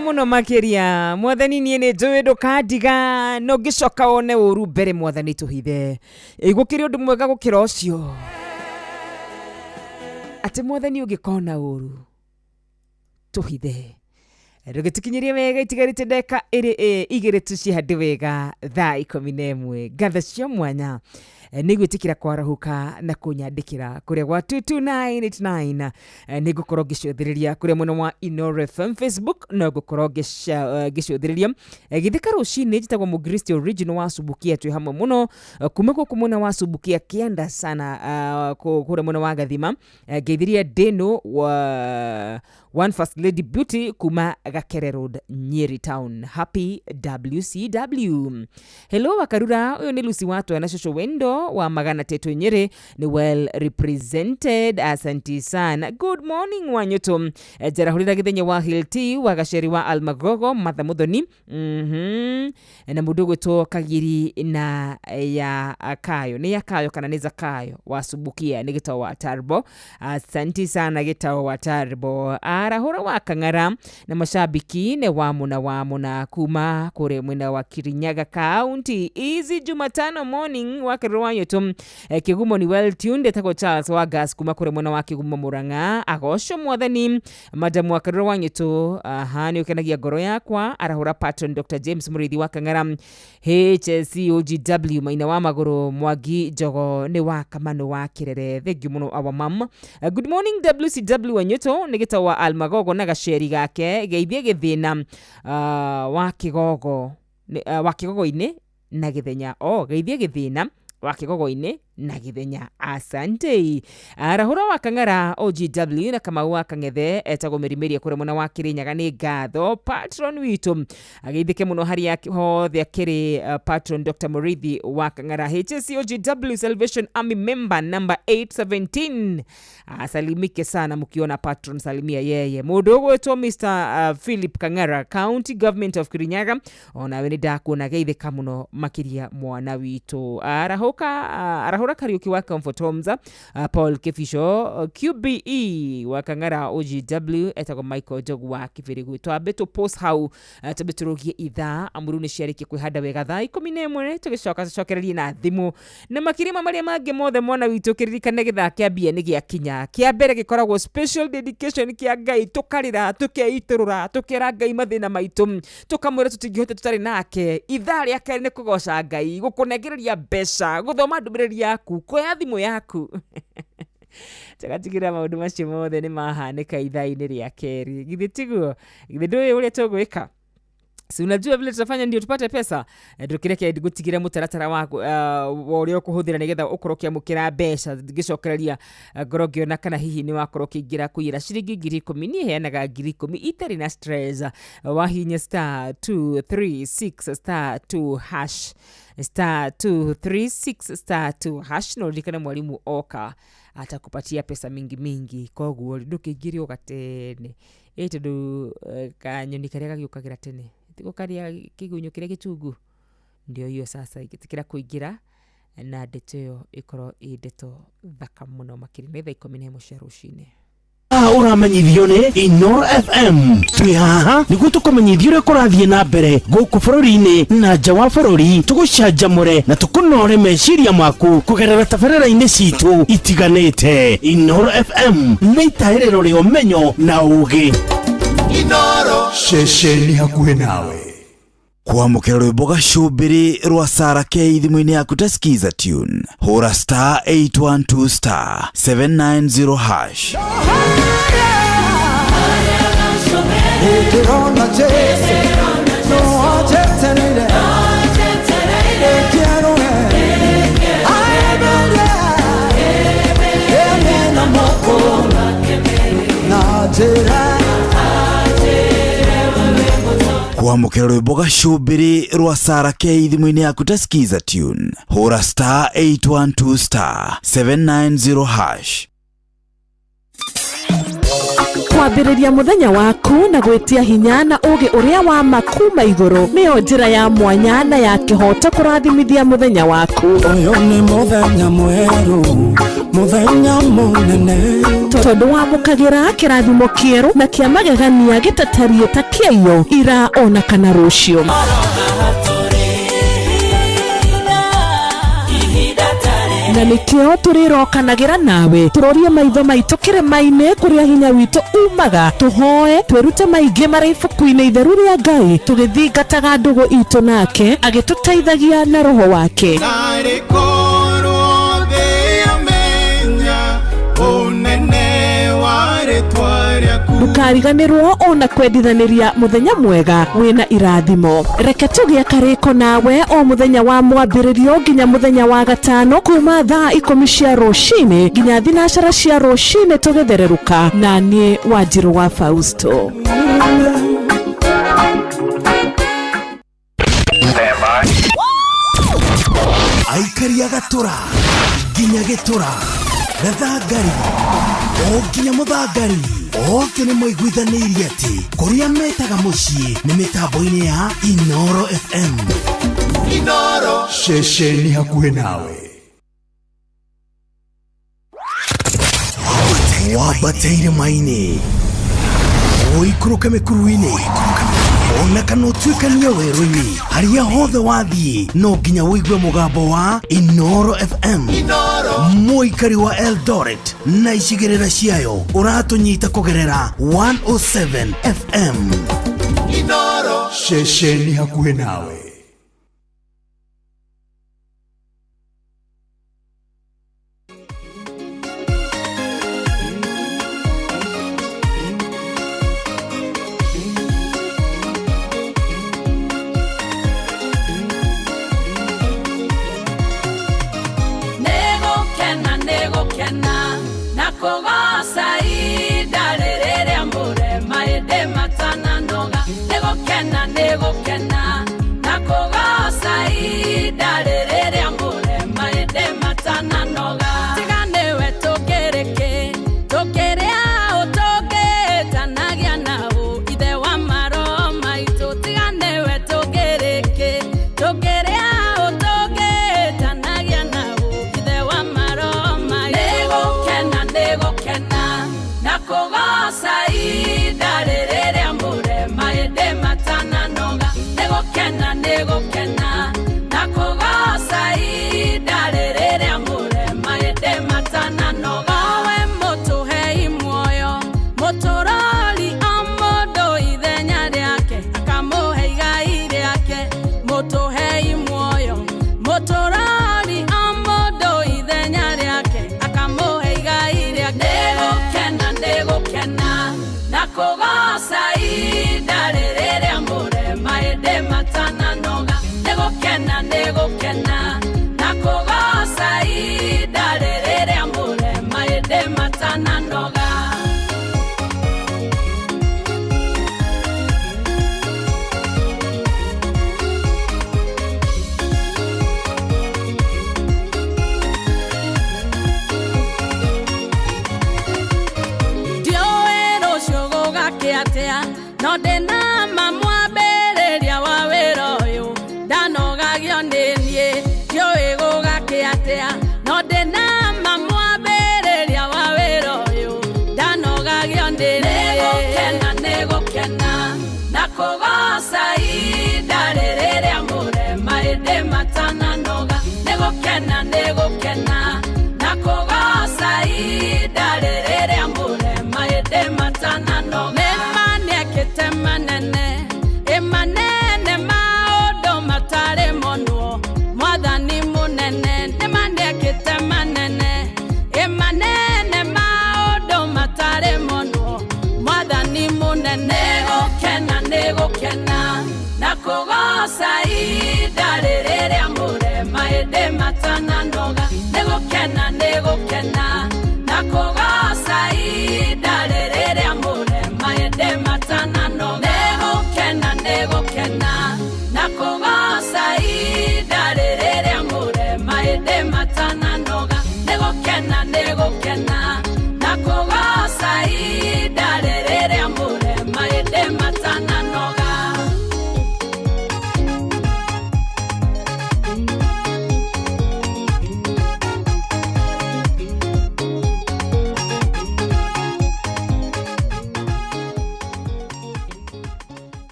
Muno makiria mwathani nie ni njuwe ndukandiga no ngicoka one uru mbere mwathani tuhithe igukiri undu mwega gukira ucio ati mwathani ungikona uru tuhithe rugitikinyirie wega itigarite ndeka iri igiri tucihande wega thaa 11 ngatha cia mwanya nigwitikira kwarahuka na kunyandikira kuria gwa 22989 nigukorwo ngiciothiriria kuria mwena wa Inoro FM Facebook no gukorwo ngiciothiriria githika rucini njitagwo Mugristi Original wa Subukia twi hamwe muno kuma guku mwena wa Subukia kianda sana kuria mwena wa Gathima ngithiria Deno wa One First Lady Beauty kuma Gakere Road Nyeri Town. Happy WCW. Hello wakarura, uyo ni Lucy Watu na Shosho Wendo wa Magana Tetu Nyeri ni well represented. Asanti sana. Good morning wanyoto. Jarahulira githenye wa Hilti wa Gasheri wa Almagogo Mathamudhoni. Na mudogo to Kagiri na ya Kayo. Ni ya Kayo kana neza Kayo wa Subukia ni gita wa Tarbo. Asanti sana gita wa Tarbo. arahura wa Kang'ara na mashabiki ne wamuna kuma kure mwena wa Kirinyaga County. Easy Jumatano morning wa Kirwanyo tum Kigumo ni well tuned tako Charles Wagas kuma kure mwena wa Kigumo Murang'a agosho mwathani madamu wa Kirwanyo tu hani ukenagia goro yakwa arahura patron Dr. James Murithi wa Kang'ara HCOGW maina wa magoro Mwagi Jogo ne wa Kamano wa Kirere thegyu muno our mom. Good morning WCW Wanyuto nigita wa Almagogo na gasheri gake geithie githina wa Kigogo ine na githenya geithie githina wa Kigogo-ine na githenya. Asante. Arahura wa Kang'ara OGW na Kamau wa Kang'ethe etago merimeria kure mwana wa Kirinyaga ni ngatho patron witu ageithike muno hari yake hothe akiri patron Dr. Murithi wa Kang'ara HCOGW Salvation Army member number 817. Salimike sana mkiona patron, salimia yeye. Mudogo wetu Mr. Philip Kang'ara County Government of Kirinyaga ona wenida kuona geithika muno makiria mwana witu. Arahura Kariuki wa Comfort Homes Paul Kefisho QBE wa Kang'ara OGW etago Michael Jogu wa Kivirigu twabeto post how tabeturugie itha amuruni ciariki kwihanda wega thaa 11 tugicokereria na thimu na makirima maria mange mothe mwana witu kiririkane githaa kiambia ni gia kinya kia mbere gikoragwo special dedication kia Ngai tukarira tukeiturura tukira Ngai mathina maitu tukamwira tutingihota tutari nake ithaa ria keri ni kugoca Ngai gukunegereria mbeca guthoma ndumiriria yaku kwa thimu yaku tagatigira maundu macio mothe ni mahaneka ithaa-ini ria keri githi tiguo githi nduwe uria tugwika. Si unajua vile tutafanya ndio tupate pesa ndukireke gutigira mutaratara wa uria kuhuthira nigetha ukorokia mukira mbeca gicokereria gorogio na kana hihi ni wakorokia ingira kuira ciringi 10,000 ni heanaga 10,000 itari na stress wahinya *236*2# *236*2# no likana mwalimu oka atakupatia pesa mingi koguo ndukigirio gatene eto kanyoni karia gagiukagira tene tiko karia kigunyo kiria gitungu ndio hiyo sasa ikitikira kuingira na ndeto ikoro ndeto thaka muno makiri ni thaa 11 cia rucine. Uramenyithio ni Inoro FM twi haha niguo tukumenyithio uria kurathie na mbere guku bururi-ini na nja wa bururi tugucanjamure na tukunore meciria maku kugerera tabarĩra-inĩ citu itiganĩte. Inoro FM nĩ itaĩrĩro rĩa ũmenyo na ũũgĩ. Inoro ceceni hakuhĩ nawe. Kwamũkĩra rwĩmbo gacumbĩrĩ rwa Sarah K thimũ-inĩ yaku ta skiza tune hũra *812 *790#. Ndirona Jesu no ajeterere ekiarore aebele emena moko na jera. Kwamũkĩra rwĩmbo gacumbĩrĩ rwa Sarah K thimũ-inĩ yaku ta skiza tune hũra *812 *790#. Kwambĩrĩria muthenya waku na gwitia hinya na ũgĩ uria wa makuma igũrũ nĩyo njĩra ya mwanya na ya kĩhoto kũrathimithia muthenya waku. Ũyũ nĩ muthenya mwerũ, muthenya mũnene, tondũ wamũkagĩra kĩrathimo kĩerũ na kĩa magegania gĩtatarie ta kĩayo ira ona kana rũciũ. Na nikio turirokanagĩra nawe turorie maitho maitũ kĩrĩma-inĩ kũrĩa hinya witũ umaga tuhoe twĩrute maingĩ marĩ ibuku-inĩ itheru rĩa Ngai tũgĩthingataga ndũgũ itũ nake agĩtũteithagia na roho wake. Ndukariganĩrwo ona kwendithanĩria muthenya mwega wĩna irathimo. Reke tũgĩe karĩko nawe o muthenya wa mwambĩrĩrio nginya muthenya wa gatano kuma thaa 10 cia rũcinĩ nginya thinacara cia rũcinĩ tũgĩthererũka na niĩ Wanjirũ wa Fausto. Aikaria gatura nginya gĩtura gathangari o nginya mũthangari oke nĩ moiguithanĩirie atĩ kũrĩa metaga mũciĩ nĩ mĩtambo-inĩ ya Inoro FM. Inoro ceceni hakuhĩ nawe. Wambateire maini Oikũrũke mĩkuru-inĩ ona kana ũtuĩkanie werũ-inĩ harĩa hothe wathiĩ no nginya wĩigue mũgambo wa Inoro FM. Mũikari wa Eldoret na icigĩrĩra ciayo ũratũnyita kũgerera 107 FM. Inoro Ceceni hakuhĩ nawe.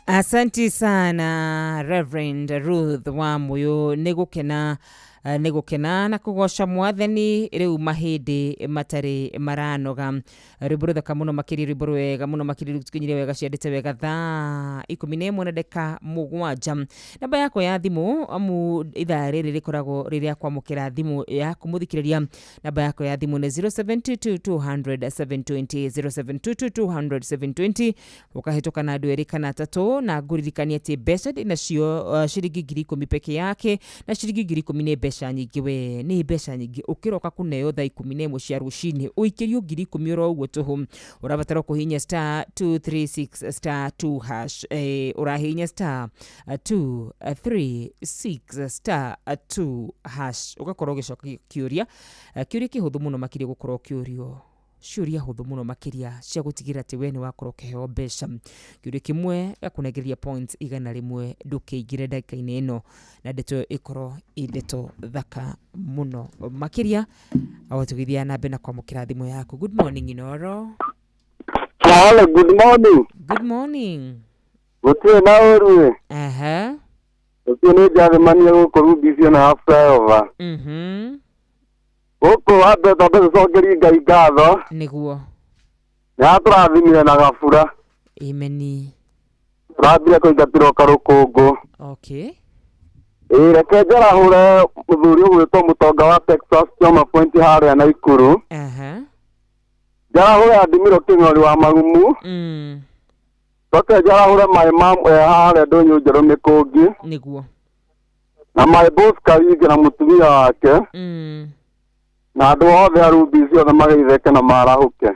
Asanti sana Reverend Ruth Wamuyu, negukena na kugoca mwathani riu mahindi matari maranoga riburu thaka muno makiri riburu wega muno makiri tukinyire wega ciandite wega thaa 11:07 namba yako ya thimu amu ithaa riri rikoragwo riria kwamukira thimu ya kumuthikiriria namba yako ya thimu ni 0722000720 0722000720 ukahituka na andu eri kana atatu na nguririkania ati mbeca nacio ciringi 10,000 peke yake na ciringi 10,000 ni mbeca nyingi we ni mbeca nyingi ukiroka kuneo thaa 11 cia rucini uikirio 10,000 oro uguo tuhu urabatara kuhinya *236*2# urahinya *236*2# ugakorwo gicoka kiuria kihuthu muno makiri gukorwo kiurio ciuria huthu muno makiria cia gutigira ati we ni wakorwo kiheo mbeca kiuria kimwe gakunegeria points igana rimwe ndukiingire ndagika-ini ino na ndeto ikorwo indeto thaka muno makiria awatugithia na bena kwamukira thimu yaku. Good morning Inoro. Hello, good morning. Good morning. Gutire na urue. Aha. Ni Germany gukorwo busy na half over. Gũkũ wambe tambe gũcokeria Ngai ngatho. Nĩguo. Nĩ atũrathimire na gabura. Ameni. Tũrambire kũingatĩrwo karũkũngũ. Okay. Reke njarahũre mũthuri ũgwĩtwo mũtonga wa Texas Choma Point harĩa Naikuru. Aha. Njarahũre Adimiro Kĩng'ori wa Magumu. Toke njarahũre my mom harĩa Ndũnyũ Njerũ Mĩkũngi. Nĩguo. Na my boss Karingi na mũtumia wake. Na andũ othe arubi ciothe mageitheke na marahũke.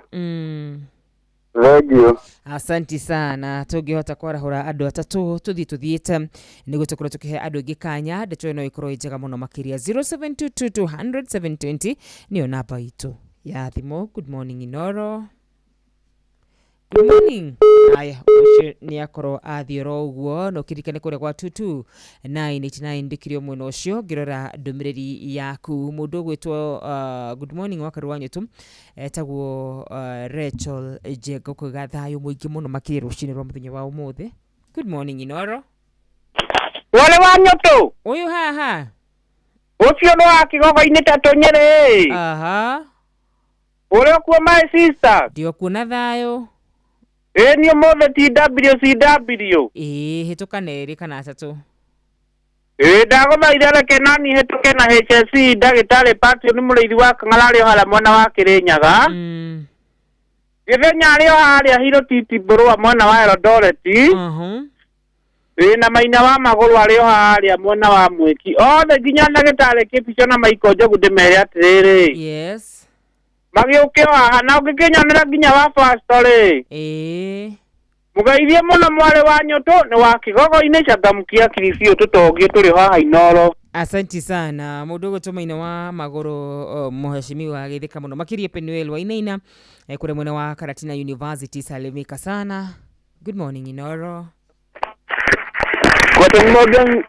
Thank you. Asanti sana. Tũngĩhota kwarahũra andũ atatũ tuthiĩte nĩguo tũkorwo tũkĩhe andũ aingĩ kanya. Ndeto ĩno ĩkorwo njega mũno makĩria. 0722 nĩyo namba itũ ya thimũ. Good morning Inoro. Good morning. Aya, ũcio nĩ akorwo athiora ũguo no kĩririkane kũrĩa kwa 22989 ndĩkĩrio mwena ũcio ngĩrora ndũmĩrĩri yaku mũndũ ũgwĩtwo good morning wa karũanyo tu etagwo Rachel Jego kũiga thayũ mũingĩ mũno makĩria rũcinĩ rwa mũthenya wa ũmũthĩ. Good morning Inoro. Wale wanyo tu ũyũ haha ũcio ndo akĩgogo-inĩ ta Tũnyĩrĩ. Aha. Ũrĩa kuo my sister. Ndio kuona thayũ. Ni ũmũthĩ TWCW. Hĩtũka nerĩ kana atatũ. Ndagũthaitha reke nani hĩtũke na HSC ndagĩtarĩ Patio nĩ mũrĩithi wa Kang'ara harĩa mwena wa Kĩrĩnyaga. Gĩthenya arĩ harĩa Hiro Titi Mbũrũa mwena wa Eldoret. Na Maina wa Magũrũ arĩ harĩa mwena wa Mwĩki. Othe nginya ndagĩtarĩ Kĩbico na Maiko Njogu ndĩmere atĩrĩrĩ. Yes. Magiũke haha na ũngĩkĩnyonera nginya wa pastorĩ. Mũgeithie mũno mwarĩ wa Nyũtũ nĩ wa Kĩgogo-inĩ Changamkia Kiricio tũtongie tũrĩ haha Inoro. Asanti sana. Mũndũ ũgũtwo Maina wa Magũrũ mũheshimiwa Gĩthĩka mũno makĩria Penuel Wainaina kũrĩa mwena wa Karatina University salimika sana. Good morning Inoro. Good morning.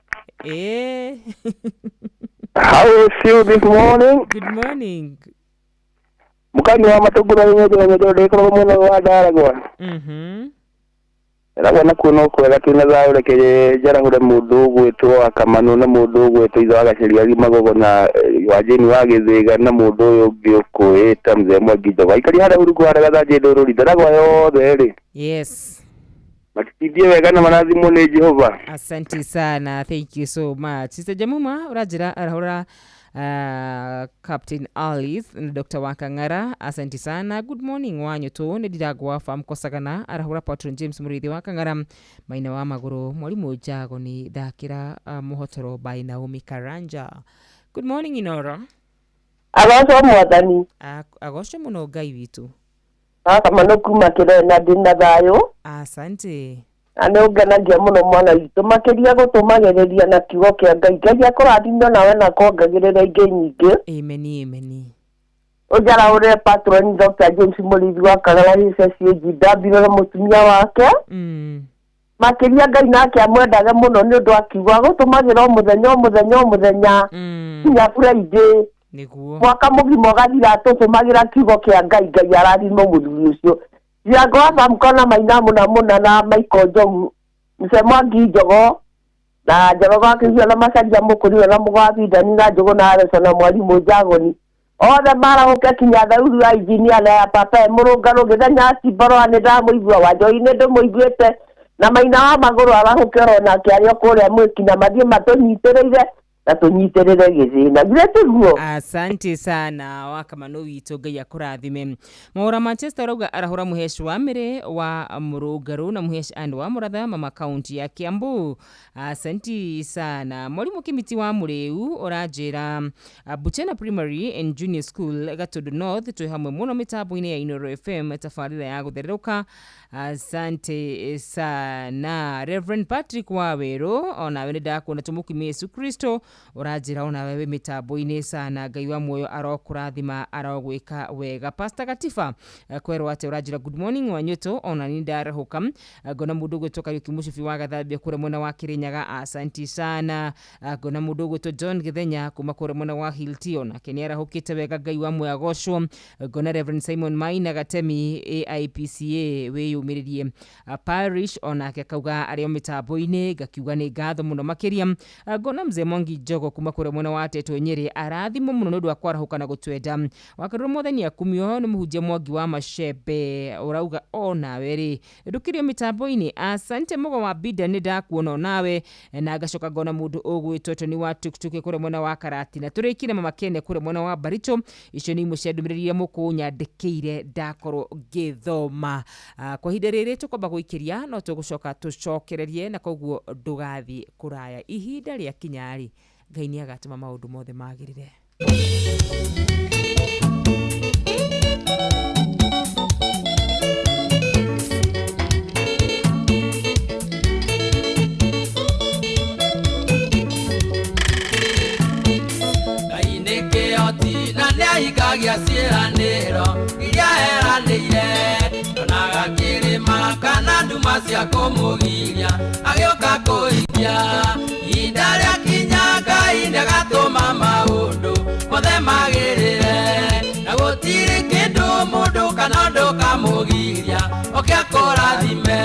How is you this morning? Good morning. Mukani wa matugura nyejo ndikoro muno wa Daragwa. Ragwa kuno kwega kina thayũ reke njarahũre mũndũ ũgwĩtwo Akamanu na mũndũ ũgwĩtwo Ithe wa Gaciria Magogo na Wanjini wa Gĩthĩga na mũndũ ũyũ ũngĩ ũkwĩta Mzee Mwangi Njogu aikari harĩa Urugu harĩa Gathanjĩ Ndũrũri Daragwa yothe rĩ. Yes. Matithie wega na marathimwo nĩ Jehova. Asante sana. Thank you so much. Sister Jamuma urajira arahura Captain Alice na Dr. wa Kang'ara. Asante sana. Good morning wanyu tu nĩ ndiragwa farm Kosagana arahura Patron James mũrĩithi wa Kang'ara Maina wa Magũrũ Mwarimũ Njago nĩ thakĩra mũhotoro by Naomi Karanja. Good morning Inoro. Agocwo mwathani. Agocwo mũno Ngai witũ. Akamanu kuma Kĩrena ndĩna thayũ. Asante. Ane ũngenagia mũno mwana witũ makĩria gũtũmagĩrĩria na kiugo kĩa Ngai. Ngai akũrathime nawe na kuongagĩrĩra ingĩ nyingĩ. Amen amen. Ũnjarahũre Patron Dr. James mũrĩithi wa Kang'ara HSCG na mũtumia wake. Makĩria Ngai nake amwendaga mũno nĩ ũndũ akiuga gũtũmagĩra mũthenya nginya Friday. Nĩguo. Mwaka mũgima ũgathira tũtũmagĩra kiugo kĩa Ngai arathime mũthuri ũcio. Njango wa Famkona Maina mũna na Maiko Njogu Mzee Mwangi Njogu na Njogu akĩhia na Macaria Mũkũri na Mũgwabindani na Njogu na Areso na Mwarimũ Njagoni. Othe marahũke kinya thauri wa injinia na ya papa mũrũngarũ gĩthenya Cimbaro nĩ ndamũigua Wanjoi-inĩ ndĩmũiguĩte na Maina wa Magũrũ arahũke ro nake arĩ kũrĩa Mwĩki na mathiĩ matũnyitĩrĩire na tũnyitĩrĩre gĩthĩna gĩtiguo. Asante sana Wakamanu witũ Ngai akũrathime. Maura Manchester rauga arahũra Mũhesh wa Mĩrĩ wa Mũrũngarũ na Mũhesh and wa Mũratha mama kaunti ya Kiambu. Asante sana. Mwarimũ Kimiti wa Mũrĩu ũranjĩra Buchena Primary and Junior School Gatundu North twĩ hamwe mũno mĩtambo-inĩ ya Inoro FM tabarĩra ya gũtherũka. Asante sana. Reverend Patrick Waweru ona we ndakuona tumukumia Yesu Kristo urajira ona wewe mitambo-ini sana Ngai wa muoyo arokurathima arogwika wega. Pastor Gatifa kwero ate urajira good morning Wanyuto ona ni ndarahuka ngona mundu gwitoka Yukimushufi wa Gathambia kure mwena wa Kirinyaga asanti sana. Ngona mundu gwito John Githenya kuma kure mwena wa Hiltio na keniara hukite wega Ngai wa muoyo agocwo. Ngona Reverend Simon Maina Gatemi AIPCA weyumiririe parish ona akauga ario mitambo-ini ngakiuga ni ngatho muno makiria. Ngona mzee Mwangi Jogo kuma kure mwena wa Teto Nyeri arathimo muno ndu akwarahuka na gutwenda. Wakaruru mutheni akumio ni muhunjia Mwangi wa Mashebe urauga ona weri ndukirio mitambo-ini asante mugo wa bida ni ndakuona nawe na ngacoka ngona mundu ugwitwo Toni wa Tuktuk kure mwena wa Karati na turikire mama Kene kure mwena wa Baricho. Icio ni imwe cia ndumiriria mukunyandikiire ndakorwo ngithoma. Kwa hinde riri tukomba guikiria no tugucoka tucokererie na koguo ndugathi kuraya ihinda ria kinyari. Ngai ni agatuma maundu mothe magirire. Ikagia ciraniro iria eranire onaga kirima kana nduma cia kumugiria agioka kuikia ihinda ria kinya Ngai ndagatuma maundu mothe magirire na gutiri kindu mundu kana ndukamugiria okia kurathime.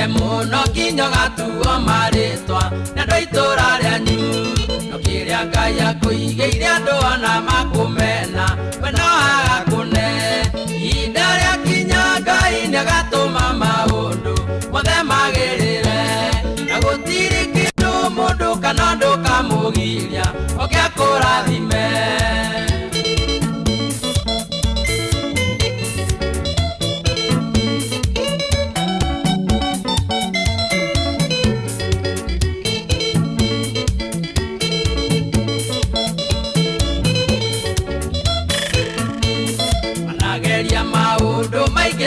Muno kinyo gatuo maritwa na ndoitura ryanyu no kiria Ngai akuigeire andu ona makumena we no agakune ihinda ria kinya Ngai ndagatuma maundu mothe magirire na gutiri kindu mundu kana ndukamugiria okia kurathime.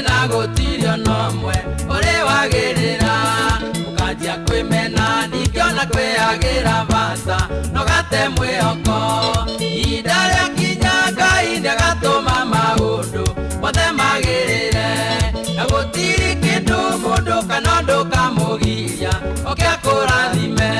Na gutirio nomwe uri wagirira ukajia kwimena nikiona kwiagira bata no gate mwihoko ihinda ria kinya Ngai ndagatuma maundu mothe magirire na gutiri kindu mundu kana ndukamugiria okia kurathime.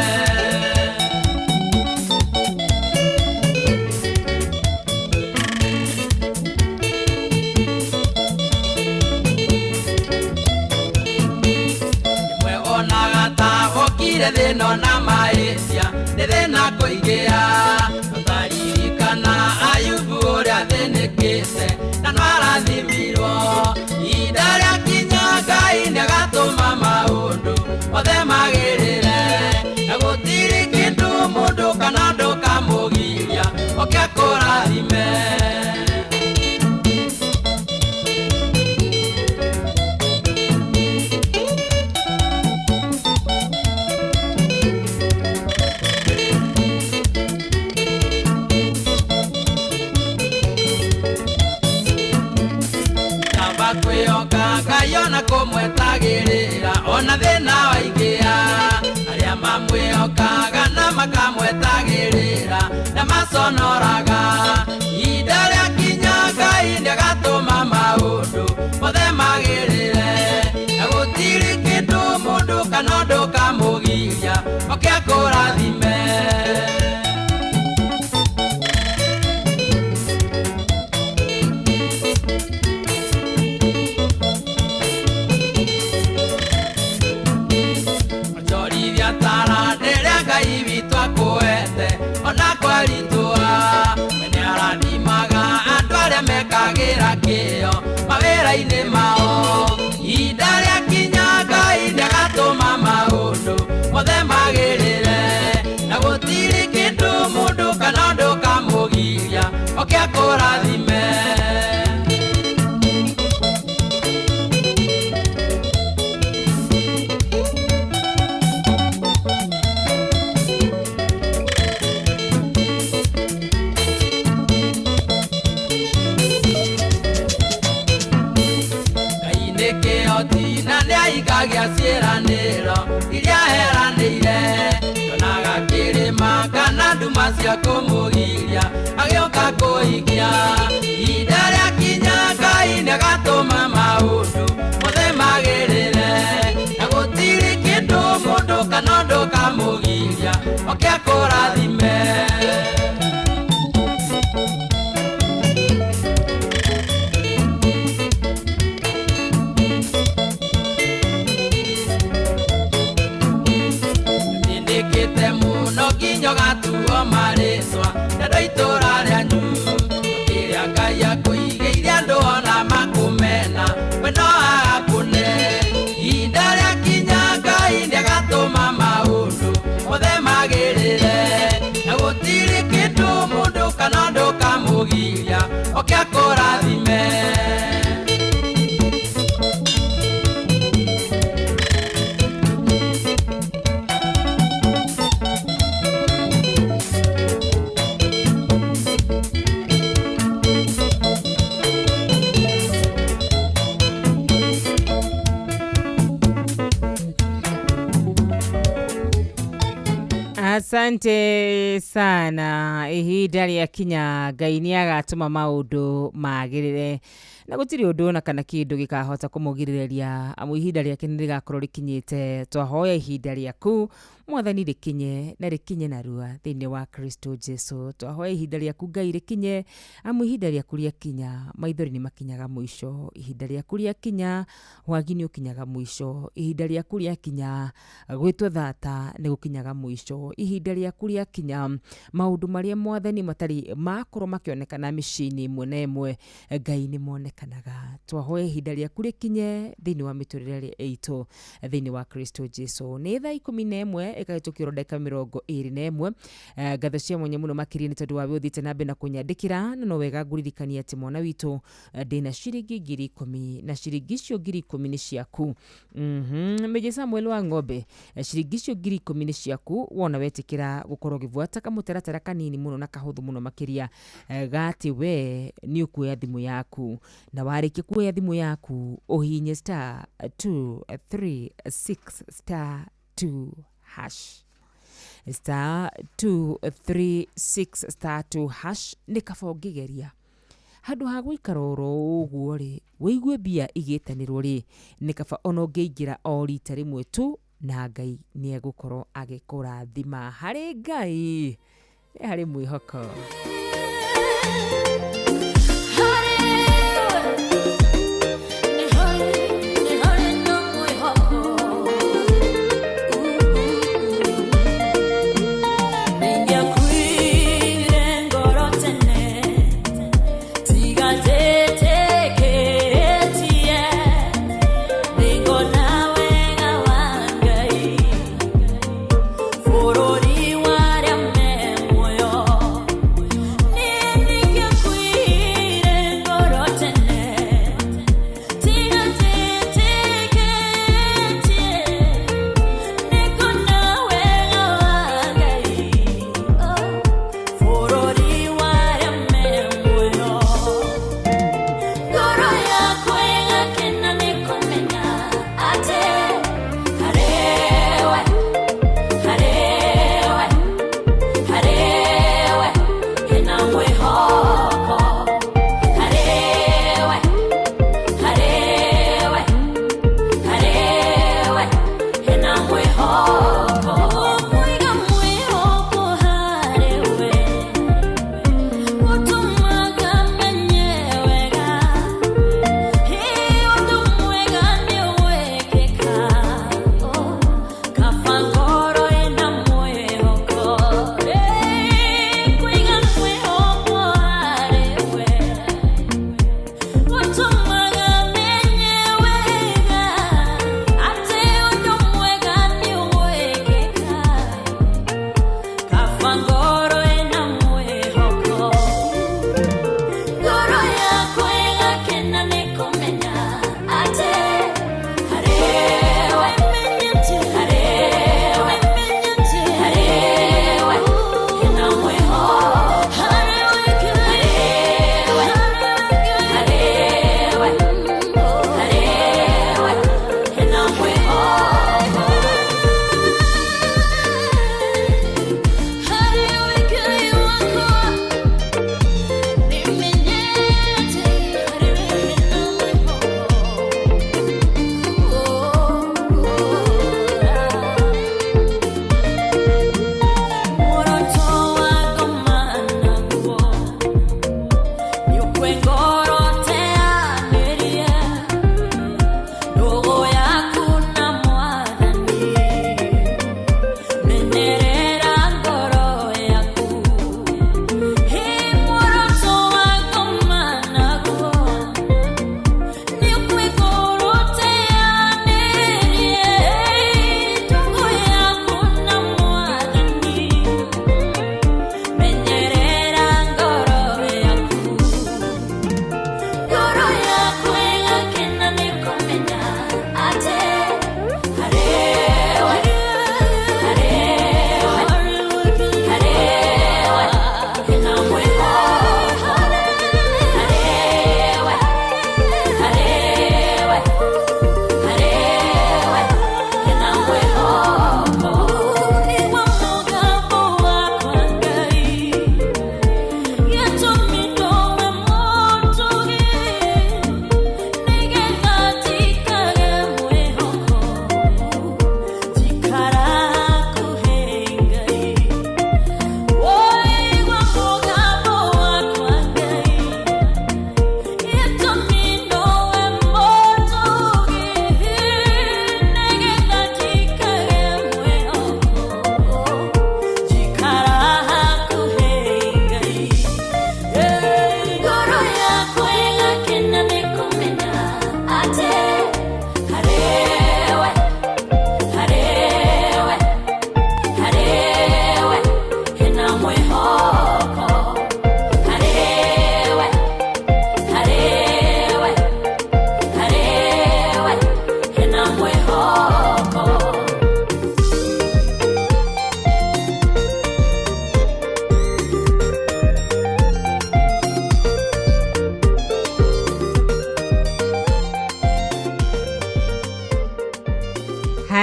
Thino na maisha thina kuingia utaririkana Ayubu uria thinikite na nwarathimirwo ihinda ria kinya Ngai ndagatuma maundu mothe magirire na gutiri kindu mundu kana ndukamugiria okia kurathime. Kayona kumwetagirira ona thina waingia aria mamwiokaga na makamwetagirira na maconoraga ihinda ria kinya Ngai ndagatuma maundu mothe magirire na gutiri kindu mundu kana ndukamugiria okia kurathime. Ona kwaritua wene arathimaga andu aria mekagira kio mawira-ini mao ihinda ria kinya Ngai ndagatuma maundu mothe magirire na gutiri kindu mundu kana ndukamugiria okia kurathime. agia ciĩranĩro iria heranĩire tonaga kĩrĩma kana nduma cia kũmũgiria agĩũka kũhikia ihinda rĩakinya Ngai nĩagatũma maũndũ mothe magĩrĩre na gũtirĩ kĩndũ mũndũ kana ũndũ kamũgiria oke akũrathime. Gatuo marĩcwa ndendo itũra rĩanyu kĩrĩa Ngai akũigĩire andũ ona makũmena we no agakũne ihinda rĩakinya Ngai nĩagatũma maũndũ mothe magĩrĩre na gũtirĩ kĩndũ mũndũ kana ũndũ kamũgiria oke akũrathime. Asante sana. Ihinda rĩakinya Ngai nĩagatũma maũndũ magĩrĩre na gũtirĩ ũndũ ona kana kĩndũ gĩkahota kũmũgirĩrĩria amu ihinda rĩake nĩrĩgakorwo rĩkinyĩte. Twahoya ihinda rĩaku Mwathani rĩkinye na rĩkinye narua thĩinĩ wa Kristo Jesu. Twahoya ihinda rĩaku Ngai rĩkinye amu ihinda rĩaku rĩakinya maithori nĩmakinyaga mũico. Ihinda rĩaku rĩakinya wagi nĩũkinyaga mũico. Ihinda rĩaku rĩakinya gwĩtwo thata nĩgũkinyaga mũico. Ihinda rĩaku rĩakinya maũndũ marĩa Mwathani matarĩ makorwo makĩonekana mĩciĩ-inĩ ĩmwe na ĩmwe Ngai nĩmonekanaga. Twahoya ihinda rĩaku rĩkinye thĩinĩ wa mĩtũrĩre itũ thĩinĩ wa Kristo Jesu. Nĩ thaa 11 ĩkahĩtũkĩrwo ndagĩka 21. Ngatho cia mwanya mũno makĩria nĩ tondũ wa we ũthiĩte na mbere na kũnyandĩkĩra na no wega ngũririkanie atĩ mwana witũ ndĩna ciringi 10,000 na ciringi icio 10,000 nĩ ciaku. Meja Samuel wa Ng'ombe, ciringi icio 10,000 nĩ ciaku wona wetĩkĩra gũkorwo ũgĩbuata kamũtaratara kanini mũno na kahũthũ mũno makĩria gati we nĩ ũkuoya thimũ yaku na warĩkia kuoya thimũ yaku ũhihinye *236*2# *236*2# nĩ kaba ũngĩgeria handũ ha gũikara oro ũguo rĩ wĩigue mbia igĩtanĩrwo rĩ nĩ kaba ona ũngĩingĩra o rita rĩmwe tu na Ngai nĩ egũkorwo agĩkũrathima. Harĩ Ngai nĩ harĩ mwĩhoko.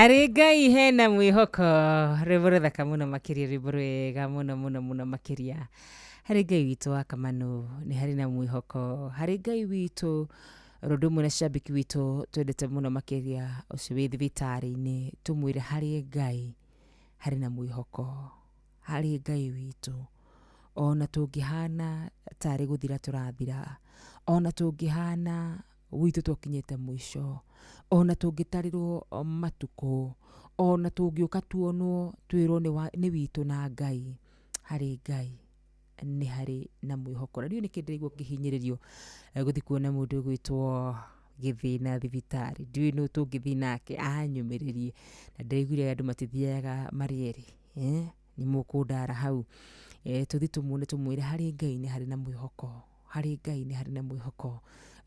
Harĩ Ngai hena mwĩhoko. Rwĩmbo rũthaka mũno makĩria, rwĩmbo rwega mũno makĩria. Harĩ Ngai witũ wa Kamanũ nĩ harĩ na mwĩhoko. Harĩ Ngai witũ rũndũ mũna shabiki witũ twendete mũno makĩria ũcio wĩ thibitarĩ-inĩ, tũmwĩre harĩ Ngai harĩ na mwĩhoko. Harĩ Ngai witũ ona tũngĩhana tarĩ gũthira tũrathira, ona tũngĩhana witũ tũkinyĩte mũico, ona tũngĩtarĩrwo matukũ, ona tũngĩũka tuonwo twĩrwo nĩ witũ na Ngai, harĩ Ngai nĩ harĩ na mwĩhoko. Na rĩu nĩ kĩndĩrĩguo kĩhinyĩrĩrio gũthi kuona mũndũ gwĩtwo Gĩthĩna thibitarĩ. Ndiũĩ nũ tũngĩthi nake anyũmĩrĩrie, na ndĩraiguire andũ matithiaga marĩ erĩ, nĩ mũkũndara hau. Tũthi tũmuone tũmwĩre harĩ Ngai nĩ harĩ na mwĩhoko, harĩ Ngai nĩ harĩ na mwĩhoko.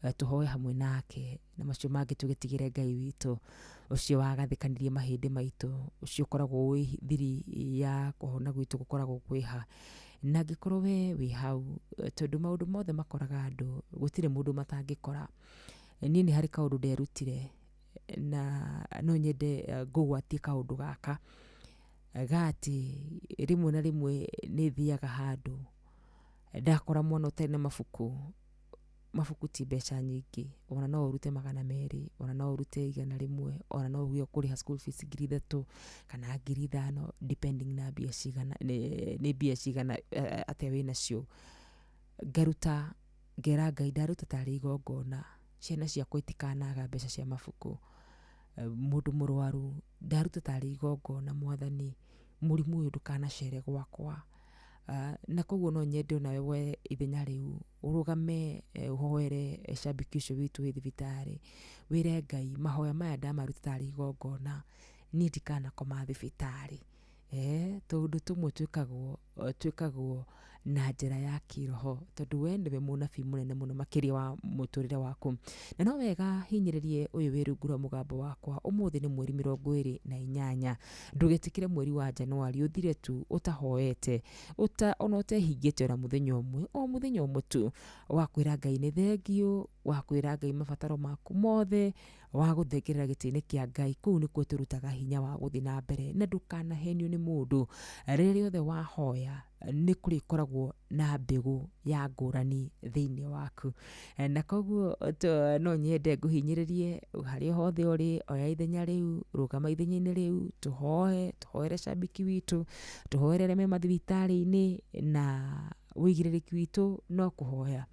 Tũhoe hamwe nake na macio mangĩ tũgĩtigĩre Ngai witũ ũcio wagathĩkanirie mahĩndĩ maitũ, ũcio ũkoragwo wĩ thiri ya kũhona gwitũ gũkoragwo kwĩha. Na angĩkorwo we wĩ hau, tondũ maũndũ mothe makoraga andũ, gũtirĩ mũndũ matangĩkora. Niĩ nĩ harĩ kaũndũ nderutire na no nyende ngũgwatie kaũndũ gaka gati rimwe na rimwe nĩ thiaga handũ ndakora mwana ũtarĩ na mabuku ti mbeca nyingĩ, ona no ũrute 200, ona no ũrute 100, ona no ũgĩe kũrĩha school fees 3,000 kana 5,000 depending na mbia cigana, nĩ mbia cigana atĩa wĩ nacio. Ngaruta ngera Ngai ndaruta tarĩ igongona, ciana ciakwa itikanaga mbeca cia mabuku. Mũndũ mũrwaru ndaruta tarĩ igongona, Mwathani mũrimũ ũyũ ndũkanacere gwakwa. Na koguo no nyende ona we ithenya rĩu ũrũgame ũhoere shabiki ũcio witũ wĩ thibitarĩ, wĩre Ngai mahoya maya ndamaruta tarĩ igongona, niĩ ndikanakoma thibitarĩ. Tondũ tũmwe twĩkagwo na njĩra ya kĩroho, tondũ we nĩwe mũnabii mũnene mũno makĩria wa mũtũrĩre waku. Na no wega hinyĩrĩrie ũyũ wĩ rungu rwa mũgambo wakwa. Ũmũthĩ nĩ mweri 28. Ndũgetĩkĩre mweri wa Januari ũthire tu ũtahoete, ona ũtehingĩte ona mũthenya ũmwe, o mũthenya ũmwe tu wa kwĩra Ngai nĩ thengiũ, wa kwĩra Ngai mabataro maku mothe, wa gũthengerera gĩtĩ-inĩ kĩa Ngai. Kũu nĩkuo tũrutaga hinya wa gũthi na mbere, na ndũkanahenio nĩ mũndũ. Rĩrĩa othe wahoya nĩ kũrĩkoragwo na mbegũ ya ngũrani thĩinĩ waku. Na koguo no nyende ngũhinyĩrĩrie harĩa hothe ũrĩ, oya ithenya rĩu, rũgama ithenya-inĩ rĩu, tũhoere shabiki witũ, tũhoere arĩa me mathibitarĩ-inĩ, na wĩigĩrĩrĩki witũ no kũhoya.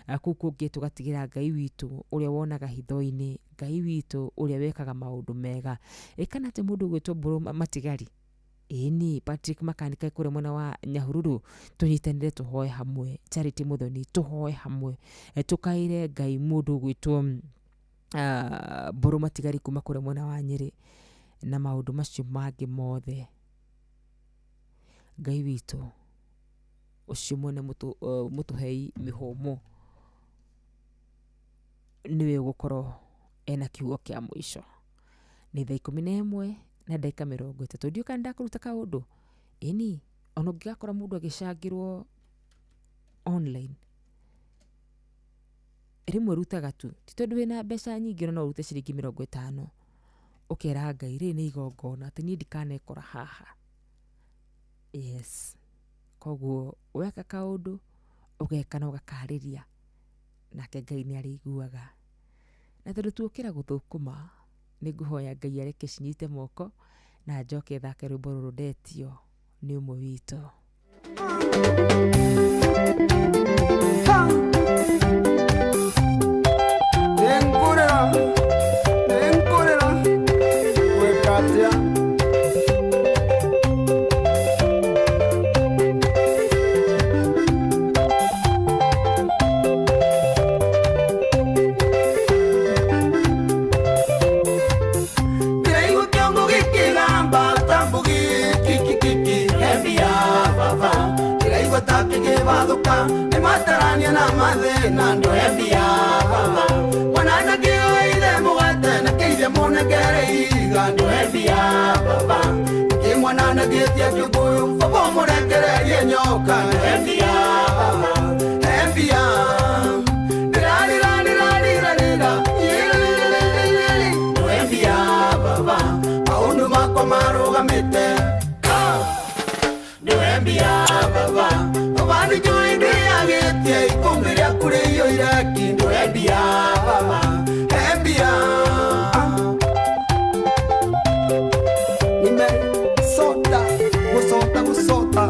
Kũu kũngĩ tũgatigĩra Ngai witũ ũrĩa wonaga hitho-inĩ, Ngai witũ ũrĩa wekaga maũndũ mega. Kana atĩ mũndũ gwĩtwo Mbũrũ Matigari, ĩni Patrick Makanika kũrĩa mwena wa Nyahururu, tũnyitanĩre tũhoe hamwe. Charity Muthoni tũhoe hamwe, tũkaĩre Ngai mũndũ gwĩtwo Mbũrũ Matigari kuma kũrĩa mwena wa Nyĩrĩ, na maũndũ macio mangĩ mothe. Ngai witũ ũcio mwene mũtũhei mĩhũmũ niwe ũgũkorwo ena kiugo kĩa mũico. Nĩ thaa 11 na ndagĩka 30. Ndiũĩ kana ndakũruta kaũndũ, ĩni ona ũngĩgakora mũndũ agĩcangĩrwo online, rĩmwe rutaga tu, ti tondũ wĩna mbeca nyingĩ, no ũrute ciringi 50 ũkera Ngai rĩ nĩ igongona atĩ niĩ ndikanekora haha. Yes, koguo weka kaũndũ ũgeka na ũgakarĩria, nake Ngai nĩ arĩiguaga. Na tondũ tuokĩra gũthũkũma, nĩ ngũhoya Ngai areke cinyite moko na njoke thake rwĩmbo rũrũ ndetio nĩ ũmwe witũ. Vaduka ni matarania na mathina ndo endia baba wanana kiyoire mugate na kiire munegere iga ndo endia baba kimwana gĩtia kĩguyu baba murekererie nyoka ndo endia baba endia ndo endia baba maundu marũgamĩte nĩwembia baba obani joy ndĩagĩtie ikũmbĩ rĩaku rĩiyũire ki nĩwembia baba embia nimesota gũsota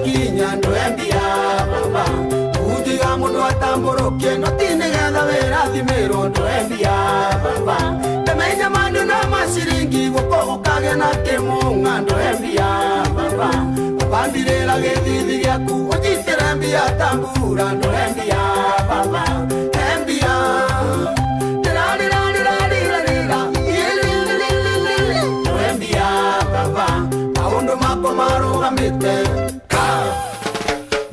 kinya ndwembia baba ujiga mundu atambũrũkie no tinigetha wĩrathimĩrwo ndwembia baba temenya mandu na maciringi gũkũgũkage na kĩmũng'a ndwembia baba ũbambirĩra gĩthithi gĩaku ũnyitĩre mbia tambura ndwembia baba embia ndwembia baba maũndũ makwa marũgamĩte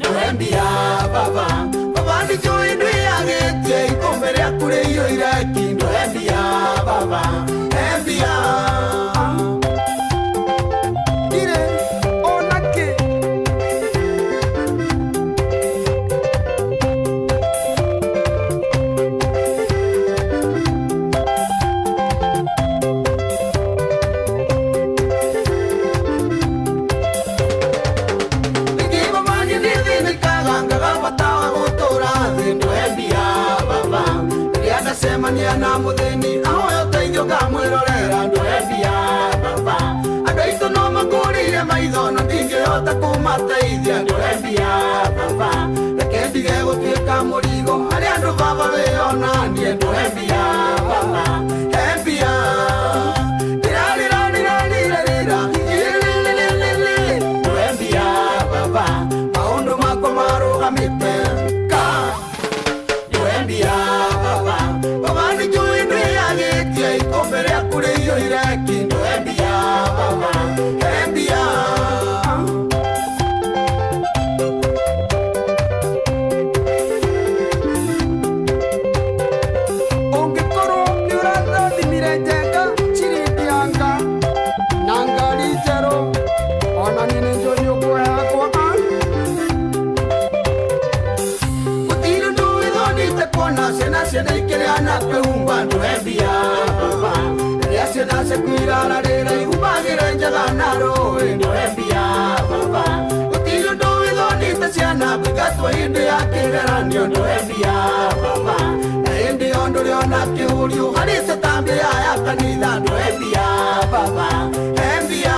nĩwembia baba obani joy ndĩagĩtie ikũmbĩ rĩaku rĩiyũire ki ndwembia baba embia ire onake semania na mutheni ahoyo teithio ngamwĩrorera ndwembia baba andũ aitũ no makũrĩire maitho no ndingĩhota kũmateithia ndwembia baba reke ndige gũtuĩka mũrigo harĩ andũ baba wĩonanie ndwembia baba embia ndwembia baba maũndũ makwa marũgamĩte ndwembia baba obani joy ndĩagĩtie ikũmbĩ rĩaku rĩiyũire ki ndwembia baba embia ũngĩkorwo nĩũrathathimire njenga cirindianga na ngari njerũ ona niĩ nĩ njũĩ nĩũkũheakwa gũtirĩ ndũĩthondite kuona ciana ikĩrĩana kwĩhumba ndwembia baba rĩrĩa ciana ciakwĩrararĩra ihumbagĩre njaga na rũĩ ndwembia baba gũtirĩ ndũĩthondite ciana kũingatwo hĩndĩ ya kĩgeranio ndwembia baba na hĩndĩ yo ndũrĩona kĩhurio harĩ cetambia ya kanitha ndwembia baba embia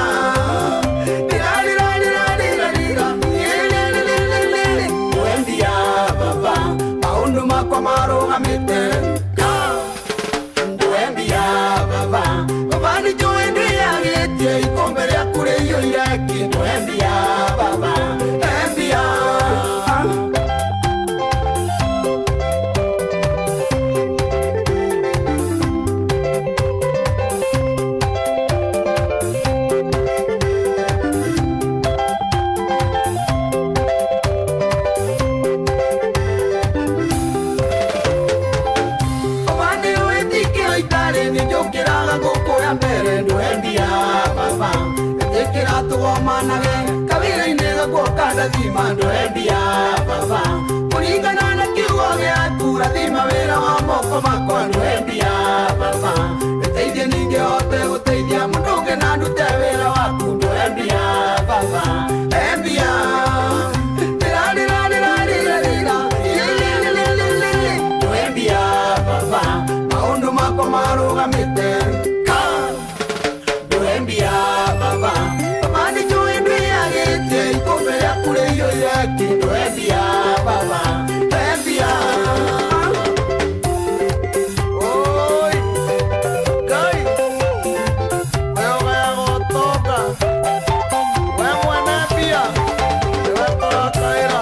ndwembia baba maũndũ makwa marũgamĩte ndwembia baba obani joy ndĩagĩtie ikũmbĩ rĩaku rĩiyũire ki ndwembia baba embia njũkĩraga ngũkũya mbere ndwembia baba ĩtĩkĩra tũgomanage kabira-inĩ gaguoka ndathima ndwembia baba kũringana na kiugo gĩaku rathima wĩra wa moko makwa ndwembia baba ĩteithie ningĩ hote gũteithia mũndũ ũngĩ na ndute wĩra waku ndwembia baba embia ndwembia baba maũndũ makwa marũgamĩte ndwembia baba obani joy ndĩagĩtie ikũmbĩ rĩaku rĩiyũire ki ndwembia baba embia oi Ngai wewe wagotoka wewe mwanapia wewe tũrakaĩra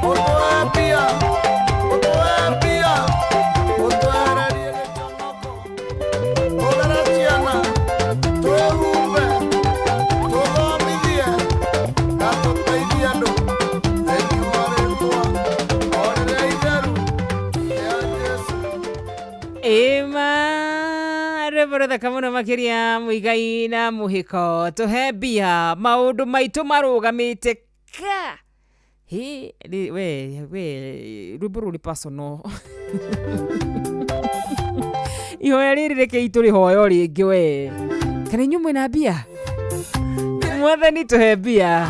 ũtũembia ũtũererie gĩconoko Reborotha kamuno makiria muigai na muhiko tuhe mbia maundu maitu marugamite ka we ruburu personal ihoya riri reke ituri hoyo ringi we kana nyumwe na mbia mwathani tuhe mbia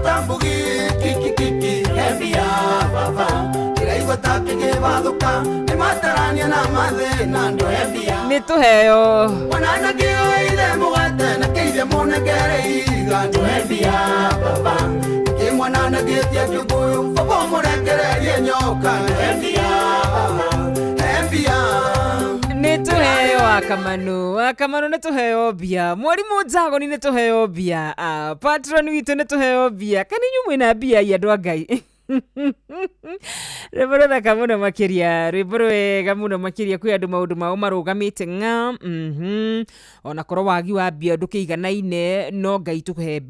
tambugi kiki hebia baba kiraigwa takige bathuka ni matarania na mathina ndo hebia ni tuheo wanana kiyoire mugate na keire munegere iga ndo hebia baba kimwana getia kiguyu baba murekererie nyoka ndo hebia baba hebia ni tuheo akamanu ni tuheo mbia mwarimu Njago ni tuheo mbia patron witu ni tuheo mbia kani nyumwe na mbia ya andu a Ngai Reborotha kamuno makiria rwega muno makiria kwi andu maundu mao marugamite nga ona korwo wagi wa mbia ndukiiganaine no Ngai tuhe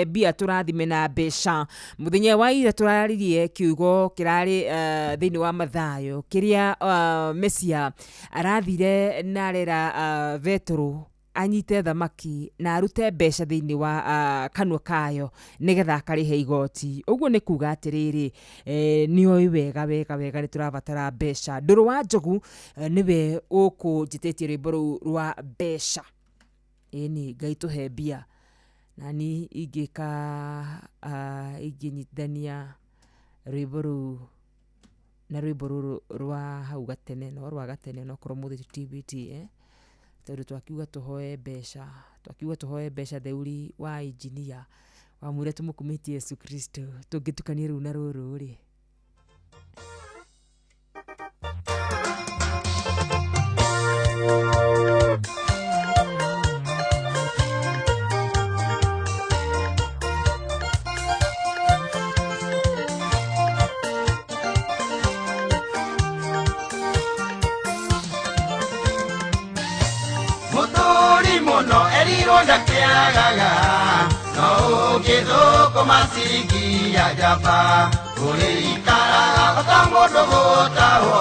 mbia turathime na mbeca muthenya wa ira turaririe kiugo kirari thiini wa mathayo kiria Mesia arathire narera Vetro anyite thamaki na arute mbeca thiini wa kanua kayo nigetha akarihe igoti uguo ni kuga atiriri nioi wega ni turabatara mbeca nduru wa Njogu niwe ukunjitetie rwimbo ruu rwa mbeca ni Ngai tuhe mbia nani inginyitithania rwimbo ruu na rwimbo ruru rwa hau gatene no korwo muthi TBT tondu twakiuga tuhoe mbeca theuri wa engineer wamwire tumukumitie Yesu Kristo tungitukania riu na ruru ri ndakiagaga no ugithuko masiriki ya jamba urikaraga utamundu gutaho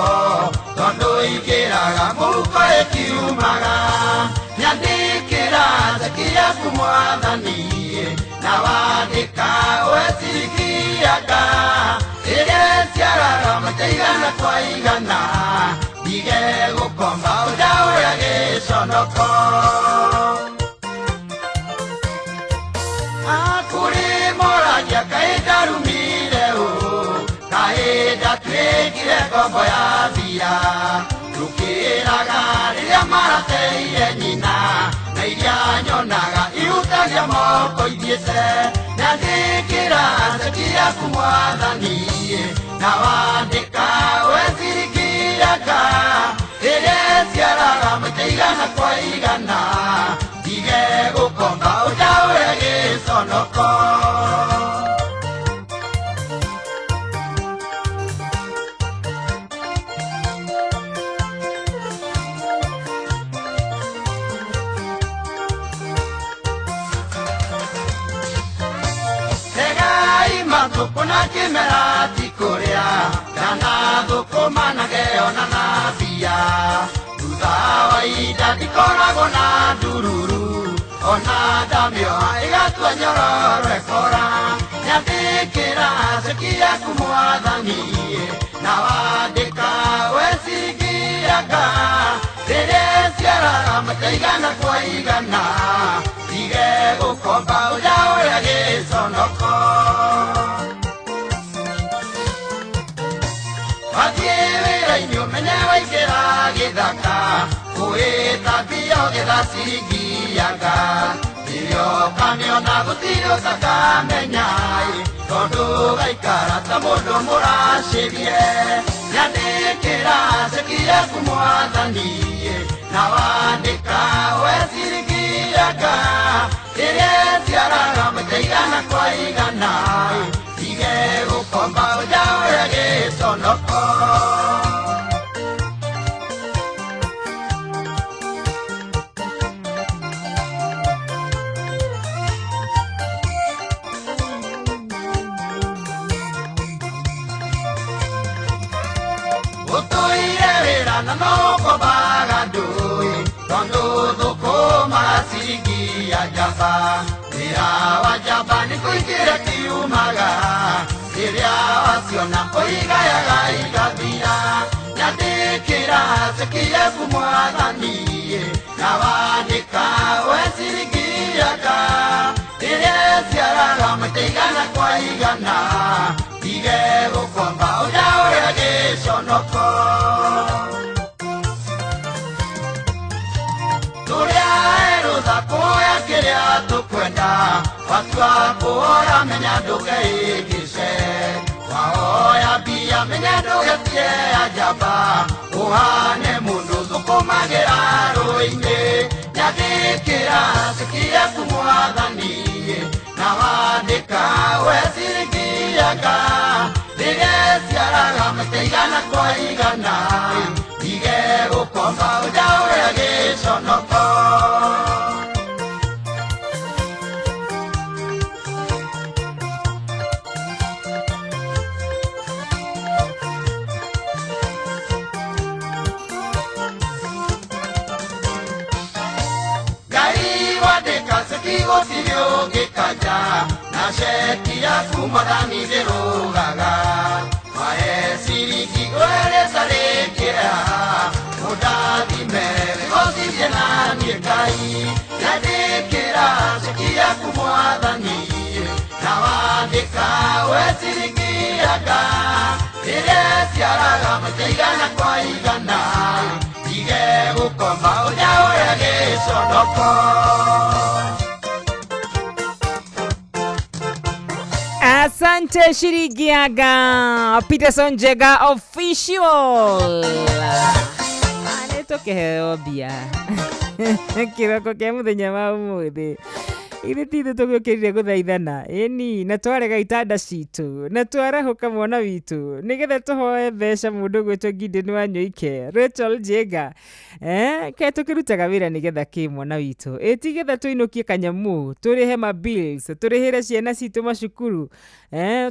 tondu ikiraga muhuko ikiumaga nyandikira zekia kumwathani na wandika wesirikiaga igeciaraga mateigana kwa igana ige gukomba ujaura giconoko kombo ya mbia tukiraga riria marateire nyina na iria nyonaga ihutagia moko ithiete nyandikira zekia kumwathani na wandika wesirikiaga riria ciaraga mateigana kwa igana ige gukomba ujaure giconoko kuna kimera tikuria kana thukuma na geona na mbia thutha wa ida ndikoragwo na ndururu ona ndamio igatua nyororo ekora nyandikira zekia kumwathani na wandika wesirikiaga riria ciaraga mateigana kwa igana ige gukomba ujaura giconoko Watiwira menye waikira githaka kuita bio githacirigiaga irio kamiona gutiri utakamenyai tondu gaikara ta mundu muracirie nyandikira zekia kumwathani na wandika wesirigiaga iria ciaraga mateigana kwa igana ige gukomba ujaura giconoko utuire wira na no kobaga ndui tondu jamba wira wa jamba ni kuingira kiumaga iria wasiona oigayaga igathira nyandikira sikia kumwathani na wandika wesirigiaga iria ciaraga mateigana kwa igana ige gukomba udaure giconoko Kuya kiria tukwenda watwa kuora menya ndugeigishe waoya bia menya ndugetie ajaba uhane mundu thukumagira ruini nyandikira sikia kumwathani na wandika wesirigiaga rigeciaraga mateigana kwa igana ige gukomba udaure giconoko Sirio gikaja na sheki ya kumadani derogaga mae siriki wele sarekera udadi mere gosije na niekai na dekera sheki ya kumadani na wandika wesiriki aga ile siaraga mateigana kwa igana ige gukomba ujawe gesonoko Asante Shirigiaga Peterson Jega official Anetoke heobia Kiroko kia muthenya wa umuthi Ile tithu tugukirire guthaithana eni na twarega itanda citu na twarahuka mwana witu nigetha tuhoe mbeca mundu gwitwo Gideon Wanyoike Rachel Jega ke tukirutaga wira nigetha ki mwana witu etigetha tuinukie kanyamu turihe ma bills turihire ciana citu macukuru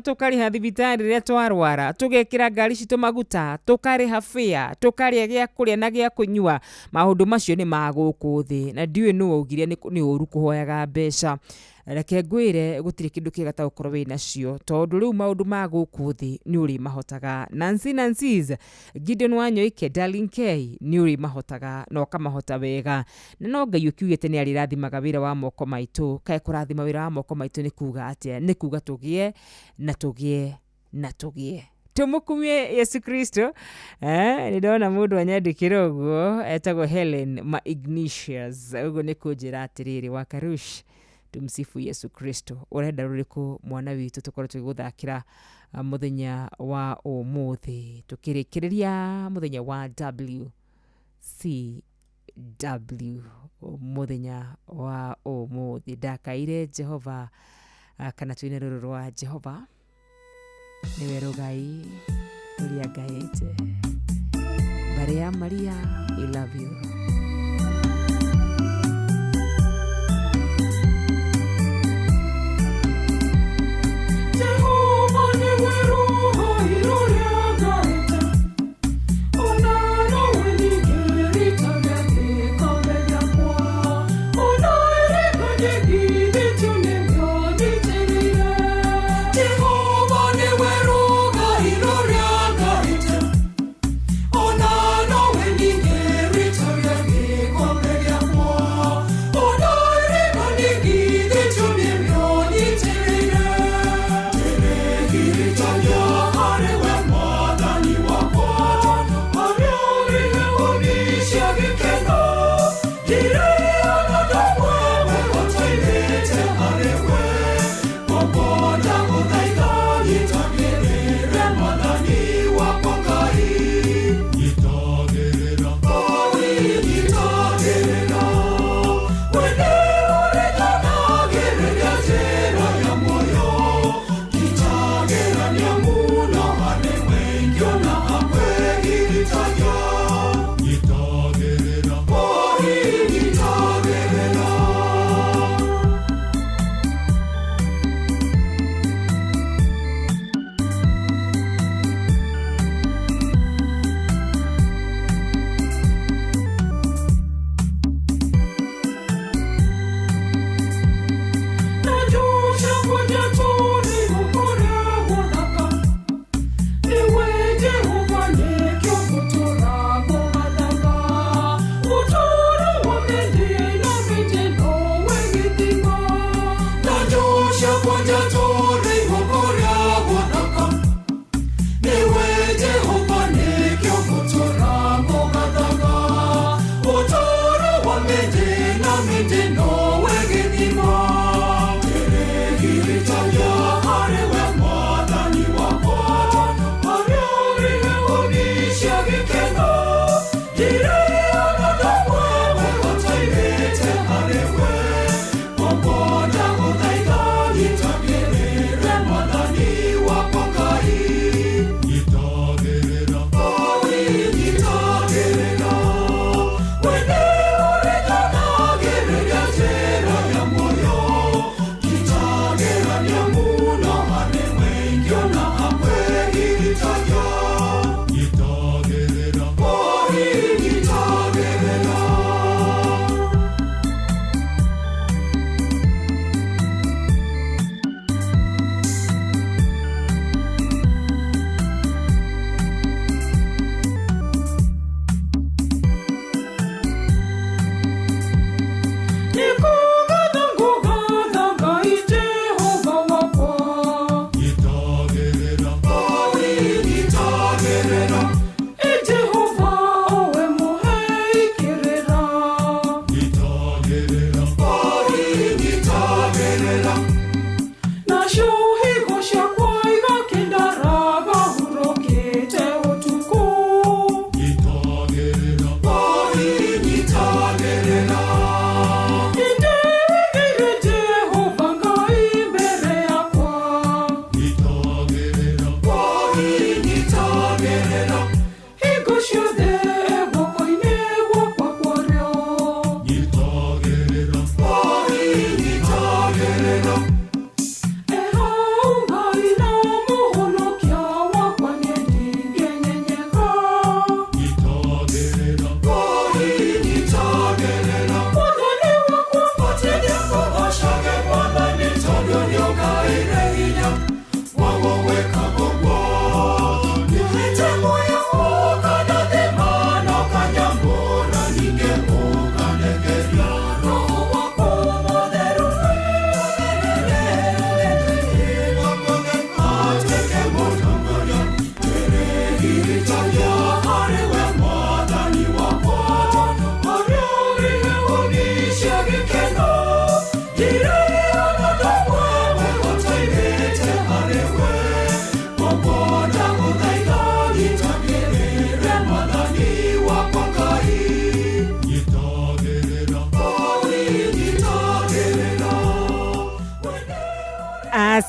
tukariha thibitari ria twarwara tugekira ngari citu maguta tukariha fare tukaria gia kuria na gia kunyua maundu macio ni maguku thi na ndiwe no ugiria ni uru kuhoyaga mbeca reke ngwire gutire kindu kiega ta ukorwo wina cio tondu riu maundu ma guku thi ni uri mahotaga Nancy's Gideon Wanyoike Darling K ni uri mahotaga no kamahota wega na no Ngai ukiugite ni arirathimaga wira wa moko maitu kae kurathima wira wa moko maitu ni kuga atia ni kuga tugie na tugie na tugie tumukumie Yesu Kristo ni ndona mundu anyandikira uguo etagwo Helen Ma Ignatius uguo ni kunjira atiriri wa Karush tumsifu Yesu Kristo urenda ruriku mwana witu tukorwo tugiguthakira muthenya wa umuthi tukirikiriria muthenya wa WCW muthenya wa umuthi ndakaire Jehova kana twine ruru rwa Jehova niwe rugai uria gaite Maria I love you Oh, no, no, when you get it,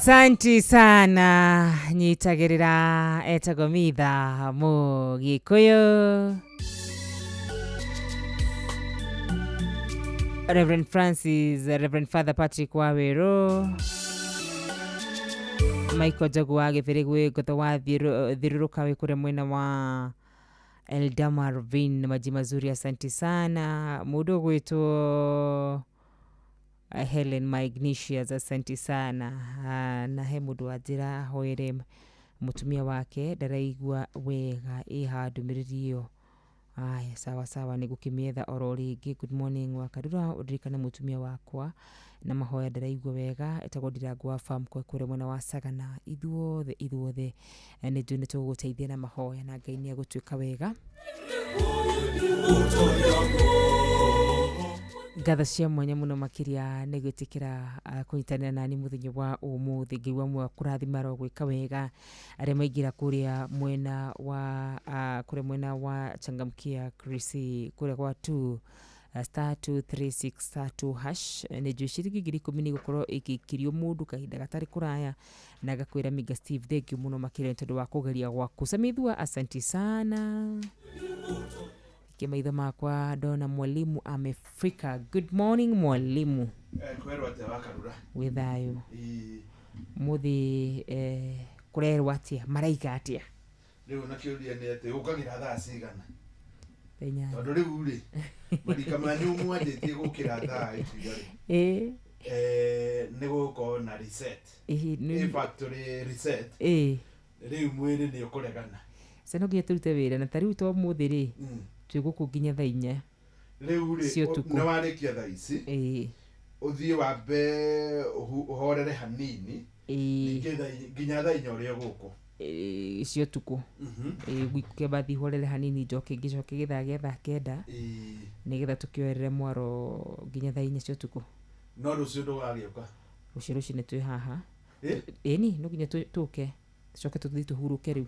Asanti sana nyitagirira etagomitha Mugikuyu. Reverend Francis, Reverend Father Patrick Waweru, Michael Jaguage Ferigwe Gotawa Dhiruruka Wekure mwena wa Elda Marvin, maji mazuri asanti sana. Mudogo wetu Helen Magnesius asanti sana. Na he mudu wajira hoere mutumia wake daraigwa wega iha dumiririo. Aya sawa sawa nigukimietha oro ringi. Good morning wakarura udirikane mutumia wakwa na mahoya daraigwa wega etagodira gwa farm kwa kure mwena wa Sagana ithuothe ni ndune tuguteithia na mahoya na Ngai ni agutwika wega. Gatha cia mwanya muno makiria negwitikira kunyitanira nani muthenya wa umuthi ngiwa mwa kurathima ro gwika wega aria maingira kuria mwena wa Changamkia Krisi kuria kwa 2 star 236 star 2 hash ne jushiriki giri kumini gukoro ikikirio mundu kahinda gatari kuraya na gakwira Miga Steve thank you muno makiria tondu wa kugeria gwaku samithua asanti sana. Kimaitho makwa dona mwalimu amefika. Good morning mwalimu. Kwerwa te wakarura. Withayo. Muthi kurerwa atia maraiga atia. Riu nakiuria ni ati ukagira thaa cigana. Penya. Tondu riu ri marika manyu mwanditie gukira thaa itigari. Ni guko na reset. Factory reset. Riu mwiri ni ukuregana. Sano giye turute wira na tariu to muthi ri. Tuguku nginya thaa 4. Riu ri na warikia thaa ici. Uthie wambe uhorere hanini. Nginya thaa 4 uria guko. Cio tuku. Gwikuke bathi horere hanini njoke ngicoke githaa gĩa thaa 9. Nigetha tukioerere mwaro nginya thaa 4 cio tuku. No rucio ndugagioka. Rucio ni twi haha. Ni no nginya tuke. Tucoke tuthi tuhuruke riu.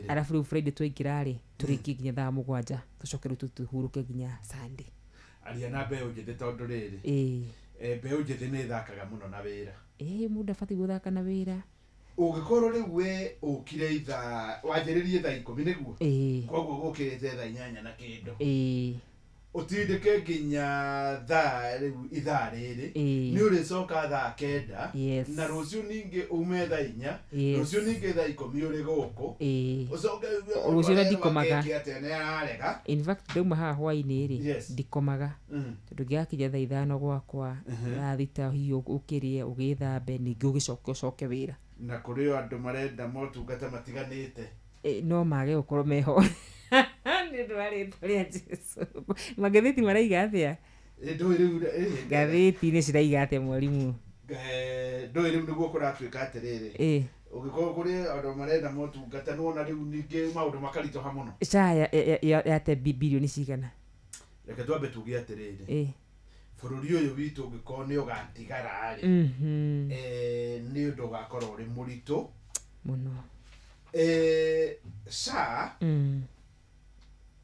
Arafu Friday twaingirari turiki nginya thaa 7 tucoke riu tuhuruke nginya Sunday. Aria na mbeu njithi tondu riri. Mbeu njithi ni thakaga muno na wira. Muda fati guthaka na wira. Ugikorwo riu we ukire itha wanjiririe thaa 10 niguo. Koguo gukirite thaa 8 na kindu. Utindike nginya thaa riu ithaa riri. Ni uricoka thaa 9 na rucio ningi ume thaa 4. Rucio ningi thaa 10 uri guku. Ucoke rucio ndikomaga. In fact nduma haha hwaini ri ndikomaga. Tondu ngiakinya thaa 5 gwakwa thaa 6 hiyo ukirie ugithambe ningi ugicoke wira. Na kuri andu marenda motungata matiganite. No mage ukorwo meho. Ndio wale toria Jesu. Magatheti maraiga atia? Ndio riu gatheti ni ciraiga atia mwalimu? Ndio riu niguo kuratwika atiriri. Ugikorwo kuri andu marenda motungata no na riu ningi maundu makaritoha muno. Ya te bilioni cigana? Reke twambe tuge atiriri. Bururi uyu witu ugikorwo ni ugatigara ri. Ni undu gakorwo uri muritu muno.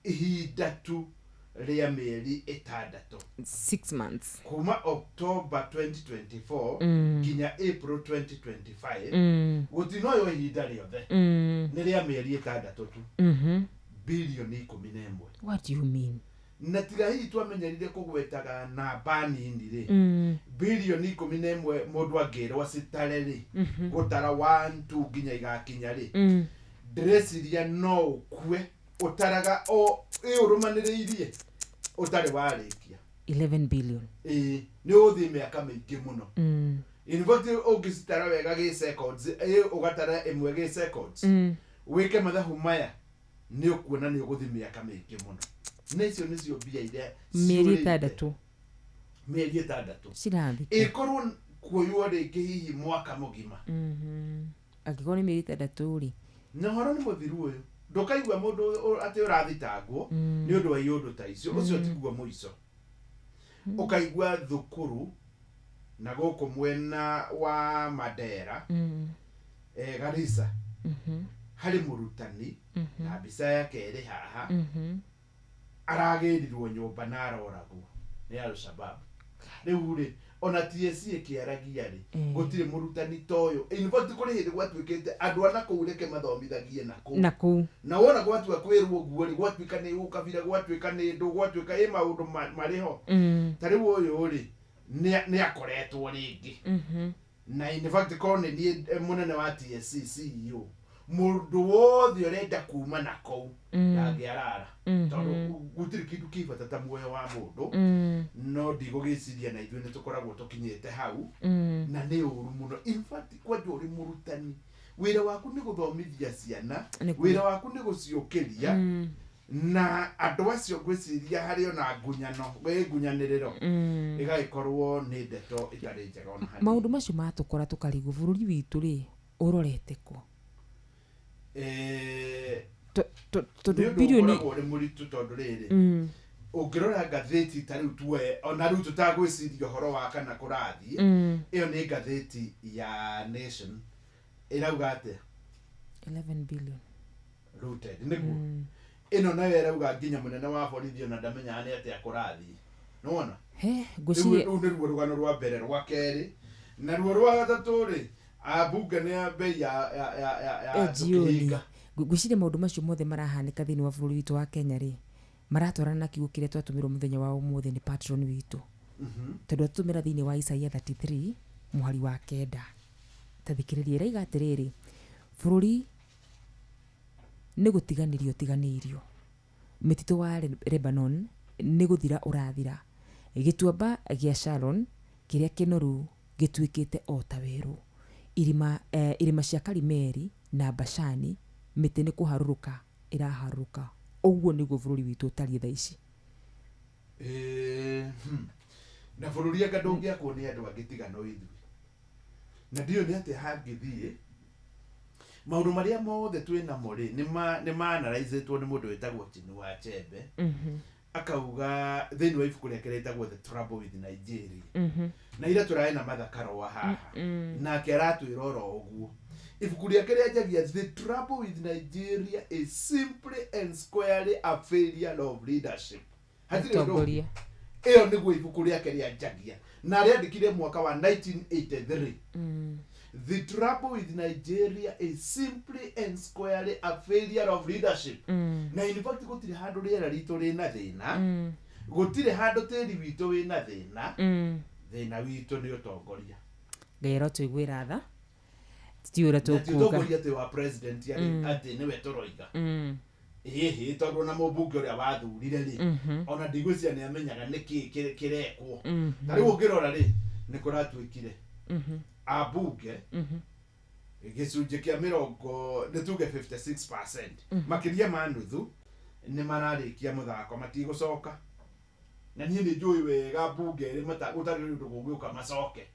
Ihinda tu ria mieri 6 6 months kuma October 2024 nginya April 2025 gutino yo ihinda riothe ni ria mieri 6 tu bilioni 11. What do you mean? Na tiga hii twamenyerire kugwetaga na bani ndire bilioni 11 mundu angirwa citare ri gutara 1 2 nginya igakinya ri dressiria no ukwe utaraga o urumaniriirie utari warikia 11 billion. Ni uthi miaka mingi muno. In fact ugicitara wega gi seconds ugatara imwe gi seconds wike mathabu maya ni ukuona ni uguthi miaka mingi muno. Necio bia ile mieri 6 cirathi ikorwo kuoywo ringi hihi mwaka mugima. Akikorwo ni mieri 6 ri na horo ni muthiru uyu ndukaigwa mundu ati urathitangwo ni undu wa iundu ta icio ucio tiguo muico. Ukaigwa thukuru na guku mwena wa Madera Garissa hari murutani na bisa yake iri haha aragirirwo nyumba na aroragwo ni Al-Shabaab. Riu ri ona TSC ikiaragia ri gutire murutani toyo in fact kuri hindi gwatuikite andu ana kuureke mathomithagie naku na wona gwatua kwirwo guo ri gwatuika ni ukabira gwatuika ni ndu gwatuika i maundu mariho tari uyu ri ni akoretwo ringi na in fact kone ni munene wa TSC CEO mundu wothe urenda kuma nako ngiarara tondu gutiri kindu kibata muoyo wa mundu no ndigugiciria na ithuĩ nĩtũkoragwo tũkinyĩte hau na nĩ ũru mũno in fact kwanja ũrĩ mũrutani wĩra waku nĩ gũthomithia ciana wĩra waku nĩ gũciũkĩria na andũ acio ngwĩciria harĩ ona ngunyanĩrĩro ĩgagĩkorwo nĩ ndeto ĩtarĩ njega ona hanini. Maũndũ macio matũkora tũkarigwo bũrũri witũ rĩ ũrorete kũ? Tondũ bilioni ũrĩ mũritũ tondũ rĩrĩ ũngĩrora ngathĩti ta rĩu tuoe ona rĩu tũtagwĩciria ũhoro wa kana kũrathiĩ ĩyo nĩ ngathĩti ya Nation ĩrauga atĩa 11 billion rooted nĩguo ĩno nayo ĩrauga nginya mũnene wa borithi ona ndamenyaga nĩ atĩa kũrathiĩ nĩwona ngwĩciria rĩu nĩruo rũgano rwa mbere rwa kerĩ na ruo rwa gatatũ rĩ abunge nĩ bei ya tũkĩhinga ngwĩciria maũndũ macio mothe marahanĩka thĩinĩ wa bũrũri witũ wa Kenya rĩ maratwarana na kiugo kĩrĩa twatũmĩrwo mũthenya wa ũmũthĩ nĩ patron witũ tondũ atũmĩra thĩinĩ wa Isaia 33 mũhari wa 9 tathikĩrĩria ĩraiga atĩrĩrĩ bũrũri nĩ gũtiganĩrio mĩtitũ wa Lebanon nĩ gũthira ũrathira gĩtuamba gĩa Sharon kĩrĩa kĩnoru gĩtuĩkĩte o ta werũ irima cia Karimeli na Bashani mĩtĩ nĩ kũharũrũka ĩraharũrũka ũguo nĩguo bũrũri witũ ũtariĩ thaa ici. Na bũrũri anga ndũngĩakwo nĩ andũ angĩ tiga no ithuĩ na ndiyo nĩ atĩ hangĩthiĩ maũndũ marĩa mothe twĩnamo rĩ nĩ maanalaizetwo nĩ mũndũ wĩtagwo Chinua Achebe akauga thĩinĩ wa ibuku rĩake rĩtagwo The Trouble with Nigeria na ira tũraĩ na Martha Karua haha nake aratwĩra oro ũguo ibuku rĩake rĩanjagia The Trouble with Nigeria is simply and squarely a failure of leadership. Hatirĩ ĩyo nĩguo ibuku rĩake rĩanjagia na rĩandĩkire mwaka wa 1983. The trouble with Nigeria is simply and squarely a failure of leadership. Na in fact gũtirĩ handũ rĩera ritũ rĩna thĩna gũtirĩ handũ tĩri witũ wĩna thĩna witũ nĩ ũtongoria. Ngai arotũiguĩra tha titiũra tũkuga ũtongoria atĩ wa president atĩ nĩwe tũroiga ĩhĩ tondũ na mũmbunge ũrĩa wathurire rĩ ona ndigwĩciria nĩ amenyaga nĩkĩ kĩrekwo ta rĩu ũngĩrora rĩ nĩ kũratuĩkire abunge gĩcunjĩ kĩa mĩrongo nĩ tuge 56% makĩria ma nuthu nĩ mararĩkia mũthako matigũcoka na niĩ nĩ njũĩ wega bunge ĩrĩ gũtarĩ ũndũ kũngĩũka macoke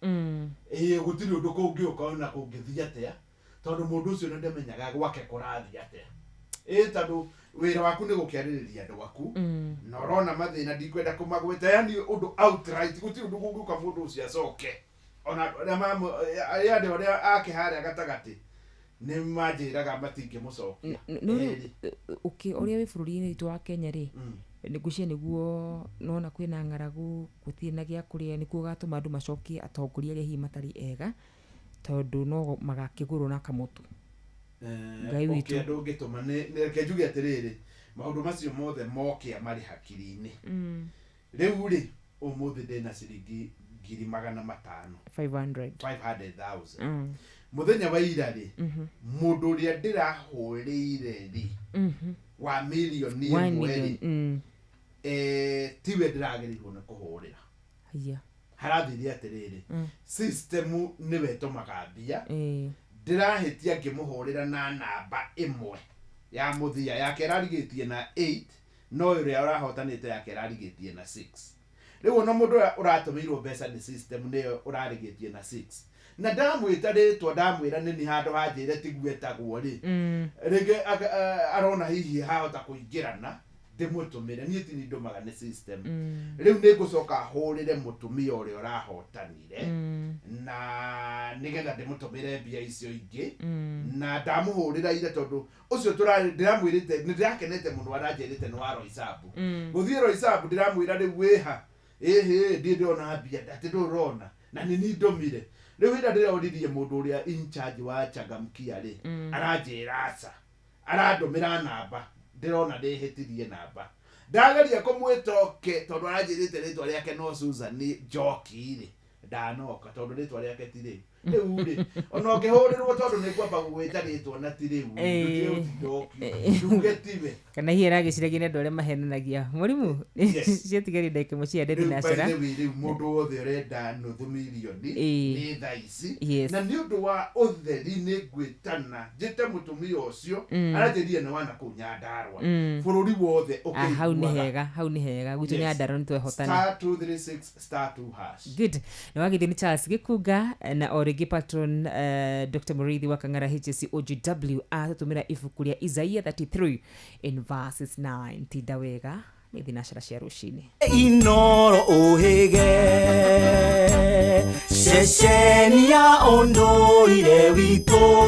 gũtirĩ ũndũ kũngĩũka ona kũngĩthiĩ atĩa tondũ mũndũ ũcio nĩ ndamenyaga gwake kũrathiĩ atĩa tondũ wĩra waku nĩ gũkĩarĩrĩria andũ aku na ũrona mathĩna ndikwenda kũmagweta yani ũndũ outright gũtirĩ ũndũ kũngĩũka mũndũ ũcio acoke ona yande ũrĩa ake harĩa gatagatĩ nĩ manjĩraga matingĩmũcokia ũrĩa wĩ bũrũri-inĩ witũ wa Kenya rĩ ngwĩciria nĩguo nona kwĩna ng'aragu gũtirĩ na gĩa kũrĩa nĩkuo gatũma andũ macokie atongoria arĩa hihi matarĩ ega tondũ no magakĩgũrwo na kamũtu. Ngai witũ ndũngĩtũma nĩreke njuge atĩrĩrĩ maũndũ macio mothe mokĩa marĩ hakiri-inĩ rĩu rĩ ũmũthĩ ndĩna ciringi 500,000 mũthenya wa ira rĩ mũndũ ũrĩa ndĩrahũrĩire rĩ wa milioni ĩmwe rĩ tiwe ndĩragĩrĩirwo nĩ kũhũrĩra harathiria atĩrĩrĩ system nĩwe ĩtũmaga mbia ndĩrahĩtia ngĩmũhũrĩra na namba ĩmwe ya mũthia yake ĩrarigĩtie na 8 no ĩrĩa ũrahotanĩte yake ĩrarigĩtie na 6 rĩu ona mũndũ ũratũmĩirwo mbeca nĩ system nĩyo ũrarigĩtie na 6 na ndamwĩta rĩtwa ndamwĩra nĩ handũ hanjĩre tiguo etagwo rĩ rĩngĩ arona hihi hahota kũingĩrana ndĩmũtũmĩre niĩ ti nĩndũmaga nĩ system rĩu nĩ ngũcoka hũrĩre mũtumia ũrĩa ũrahotanire na nĩgetha ndĩmũtũmĩre mbia icio ingĩ na ndamũhũrĩra ire tondũ ũcio ndĩramwĩrĩte nĩ ndĩrakenete mũno aranjĩrĩte nĩ wa Roysambu gũthiĩ Roysambu ndĩramwĩra rĩu wĩha ndona mbia ati ndurona na ni ndomire riu ida ndirauririe mundu uria in charge wa Changamkia ri aranjira aca arandomira namba ndirona ndihitirie namba ndageria kumwitoke tondu aranjirite ritwa riake no Susan Njoki ri ndanoka tondu ritwa riake ti ri riu ri ona ngihurirwo tondu ni kwamba gwita ritwa na ti riu ndugetiwe kana hiera giciragia ndu aria mahenanagia murimu cietigari ndeke mucia Dethi Nacera riu mundu wothe urenda nuthu milioni ni thaici na ni undu wa utheri ni gwitana njite mutumia ucio aranjirie na wana ku Nyandarua bururi wothe hau ni hega gutu Nyandarua ni twehotana *236*2#. Good. Na wagithini ni Charles Gikuga na origi patron Dr. Murithi wa Kang'ara HSC OGW atutumira ibuku ria Isaiah 33 in verses 9 tidawega ni thinashara cia rucini Inoro ohege sheshenia ondoire wito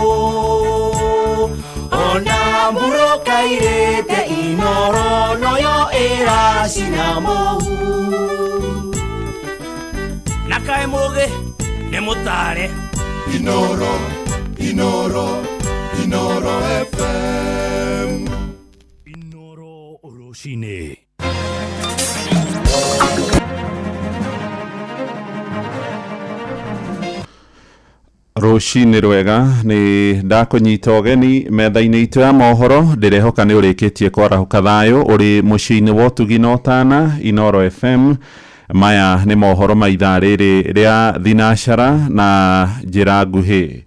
ona muroka irete inoro noyo era sinamo nakae moge ne mutare Inoro FM Inoro Oroshine Rucini rwega ni ndakunyita ogeni metha-ini itu ya mohoro ndirehoka ni urikitie kwarahuka thayo uri muciini wa utugi na utana Inoro FM. Maya ni mohoro ma ithaa riri ria thinashara na njira nguhi.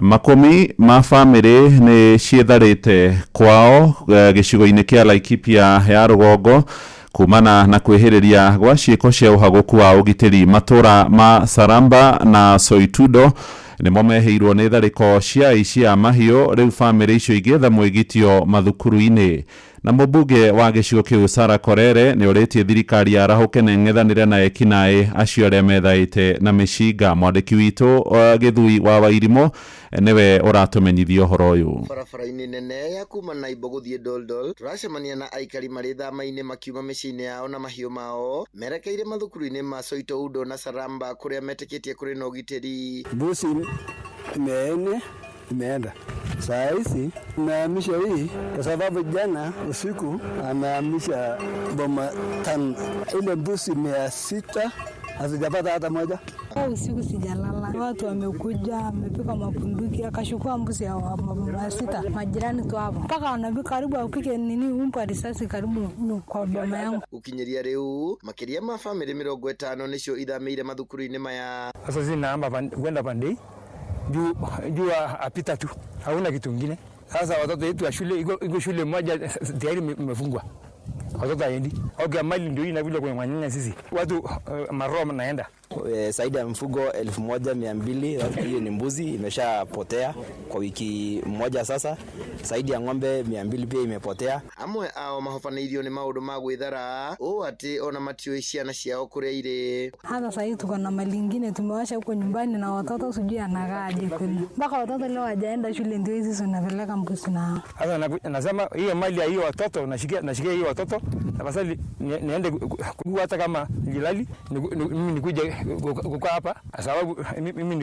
Makumi ma family ni cietharite kwao gicigo-ini kia Laikipia ya rugongo kumana na kwihiriria gwa ciiko cia uhaguku wa ugitiri matura ma Saramba na Soitudo nimo meheirwo ni thariko cia mahiu riu family icio igetha mwigitio mathukuru-ini. Na mubunge wa gicigo kiu Sarah Korere ni uritie thirikari arahuke na ng'ethanire na ekinae acio aria methaite na mishinga. Mwandiki witu Githui wa Wairimo niwe uratumenyithia uhoro uyu. Barabara-ini nene ya kuma Naibo guthie Doldol turacemania na aikari mari thama-ini makiuma micini yao na mahiu mao merekeire mathukuru-ini ma Soitudo na Saramba kuria metikitie kuri na ugitiri. Busi imeenda saa hizi amehamisha hii kwa sababu jana usiku amehamisha boma 5 ile mbuzi 600 hazijapata hata moja. Usiku sijalala, watu wamekuja wamepika mapunduki akachukua mbuzi ya maboma 6 majirani tu hapo mpaka wanabi karibu apike nini umpa risasi karibu kwa boma yangu. Ukinyeria riu makiria ma family 50 nicio ithameire mathukuru-ini maya. Sasa zinaamba kwenda pande juu apita tu, hauna kitu kingine. Sasa watoto wetu wa shule iko shule moja tayari imefungwa, watoto haendi. Okay, mali ndio inakuja kwenye manyanya sisi watu maroho naenda Saidi ya mfugo 1200. Hiyo ni mbuzi imeshapotea kwa wiki moja sasa. Saidi ya ng'ombe 200 pia imepotea. Amwe ao mahofaneirio ni maundu ma gwithara ati ona matio ciana ciao kuria ire. Hata sasa tuko na mali nyingine tumewasha huko nyumbani na watoto sijui anagaaje kwenda. Mpaka watoto leo hajaenda shule ndio hizi tunapeleka mbuzi nao. Sasa nasema hiyo mali ya hiyo watoto nashikia hiyo watoto. Tafadhali niende hata kama jilali mimi nikuje kukaa hapa sababu mimi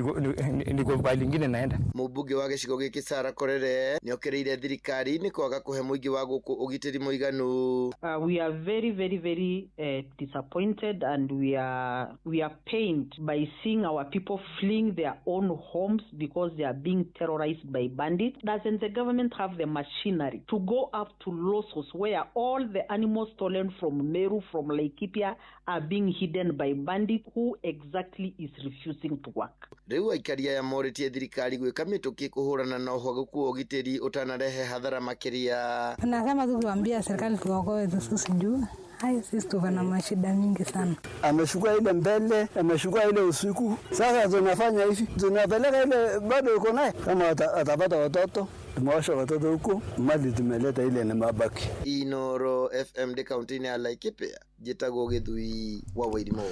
niko pale lingine naenda. Mubunge wa gicigo giki Sarah Korere ni okereire thirikari ni kwaga kuhe muingi wa guku ugitiri muiganu. We are very disappointed and we are pained by seeing our people fleeing their own homes because they are being terrorized by bandits. Doesn't the government have the machinery to go up to Losos where all the animals stolen from Meru, from Laikipia are being hidden by bandits who exactly is refusing to work? Riu aikaria ya moritie thirikari gwika mituki kuhurana na uhaguku wa ugitiri utanarehe hadhara makiria. Nasema tu tuambia serikali tuokoe sisi juu. Hai sisi tuko na mashida mingi sana. Ameshukua ile mbele, ameshukua ile usiku. Sasa tunafanya hivi, tunapeleka ile bado uko naye kama atapata watoto. Tumewasha watoto huko, mali tumeleta ile na mabaki. Inoro FM de county ya Laikipia, Jitago Githui wa Wairimo.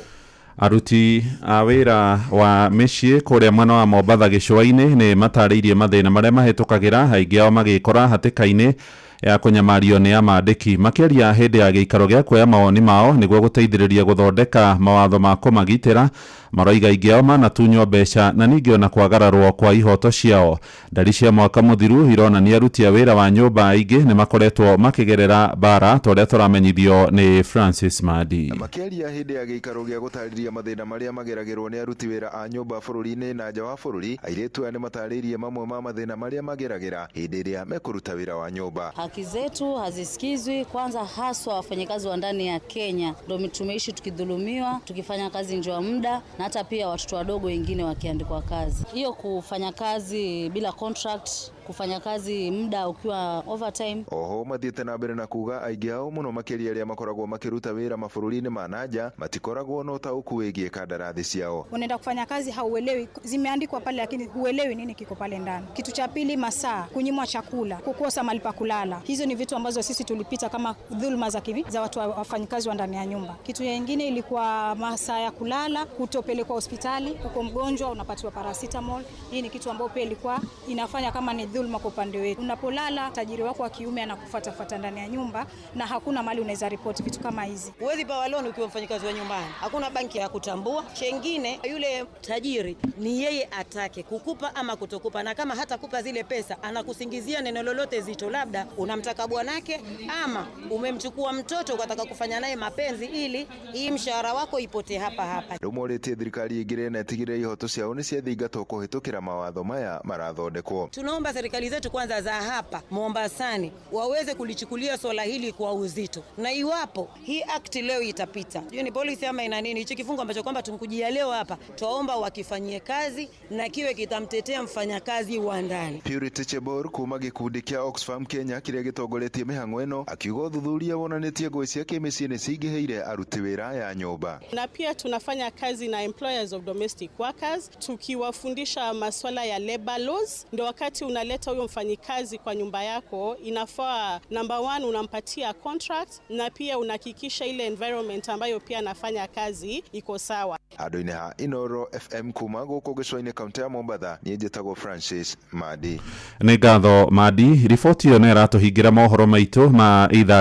Aruti a wira wa micii kuria mwena wa Mombatha gicua-ini ni matariirie mathina maria mahitukagira haingi ao magikora hatika-ini ya kunyamario ni amandiki makiria hindi ya giikaro gia kuoya mawoni mao niguo guteithiriria guthondeka mawatho ma kumagitira maroiga ingeo manatunywo mbeca na ningi ona kwagararwo kwa ihoto ciao. Ndari cia mwaka muthiru ironania aruti a wira wa nyumba aingi ni makoretwo makigerera bara toria turamenyithio ni Francis Madi. Makiria hindi ya giikaro gia gutariria mathina maria mageragirwo ni aruti wira a nyumba bururi-ini na nja wa bururi, airetu aya ni mataririe mamwe ma mathina maria mageragira hindi iria mekuruta wira wa nyumba. Haki zetu hazisikizwi, kwanza haswa wafanyakazi wa ndani ya Kenya ndio tumeishi tukidhulumiwa, tukifanya kazi nje ya muda na hata pia watoto wadogo wengine wakiandikwa kazi. Hiyo kufanya kazi bila contract, kufanya kazi muda ukiwa overtime. Oho mathiete na mbere na kuga aingi ao muno makiria aria makoragwo makiruta wira mabũrũri-inĩ ma nanja matikoragwo na ũtaũku wĩgiĩ kandarathi ciao. Unaenda kufanya kazi hauelewi, zimeandikwa pale lakini huelewi nini kiko pale ndani. Kitu cha pili, masaa, kunyimwa chakula, kukosa mahali pa kulala. Hizo ni vitu ambazo sisi tulipita kama dhulma za watu wafanyikazi wa ndani ya nyumba. Kitu kingine ilikuwa masaa ya kulala, kutopelekwa hospitali, uko mgonjwa unapatiwa paracetamol. Hii ni kitu ambacho pia ilikuwa inafanya kama ni dhulma kwa upande wetu. Unapolala tajiri wako wa kiume anakufuata ndani ya nyumba na hakuna mali unaweza report vitu kama hizi. Huwezi pawa loan ukiwa mfanyikazi wa nyumbani. Hakuna banki ya kutambua. Chengine yule tajiri ni yeye atake kukupa ama kutokupa, na kama hata kupa zile pesa anakusingizia neno lolote zito, labda unamtaka bwanake ama umemchukua mtoto ukataka kufanya naye mapenzi ili hii mshahara wako ipotee hapa. Rumoretie thirikari igire na tigire ihoto ciao ni ciathingatwo kuhitukira mawatho maya marathondekwo. Tunaomba serikali zetu kwanza za hapa Mombasani waweze kulichukulia swala hili kwa uzito, na iwapo hii act leo itapita, hiyo ni policy ama ina nini, hicho kifungo ambacho kwamba tumkujia leo hapa, tuomba wakifanyie kazi na kiwe kitamtetea mfanyakazi wa ndani. Purity Chebor kuma gikundi kia Oxfam Kenya kiria gitongoretie mihango eno akiuga uthuthuria wonanitie ngui cia kimicii ni cingiheire aruti wira ya nyumba. Na pia tunafanya kazi na employers of domestic workers tukiwafundisha masuala ya labor laws. Ndio wakati unaleta huyo mfanyikazi kwa nyumba yako, inafaa number 1 unampatia contract na pia unahakikisha ile environment ambayo pia anafanya kazi iko sawa. Adoine ha Inoro FM kuma guko gicwa-ini kaunti ya Mombasa ni njitagwo Francis Madi. Ni ngatho Madi, riboti yo nera tuhingira mohoro maitu ma itha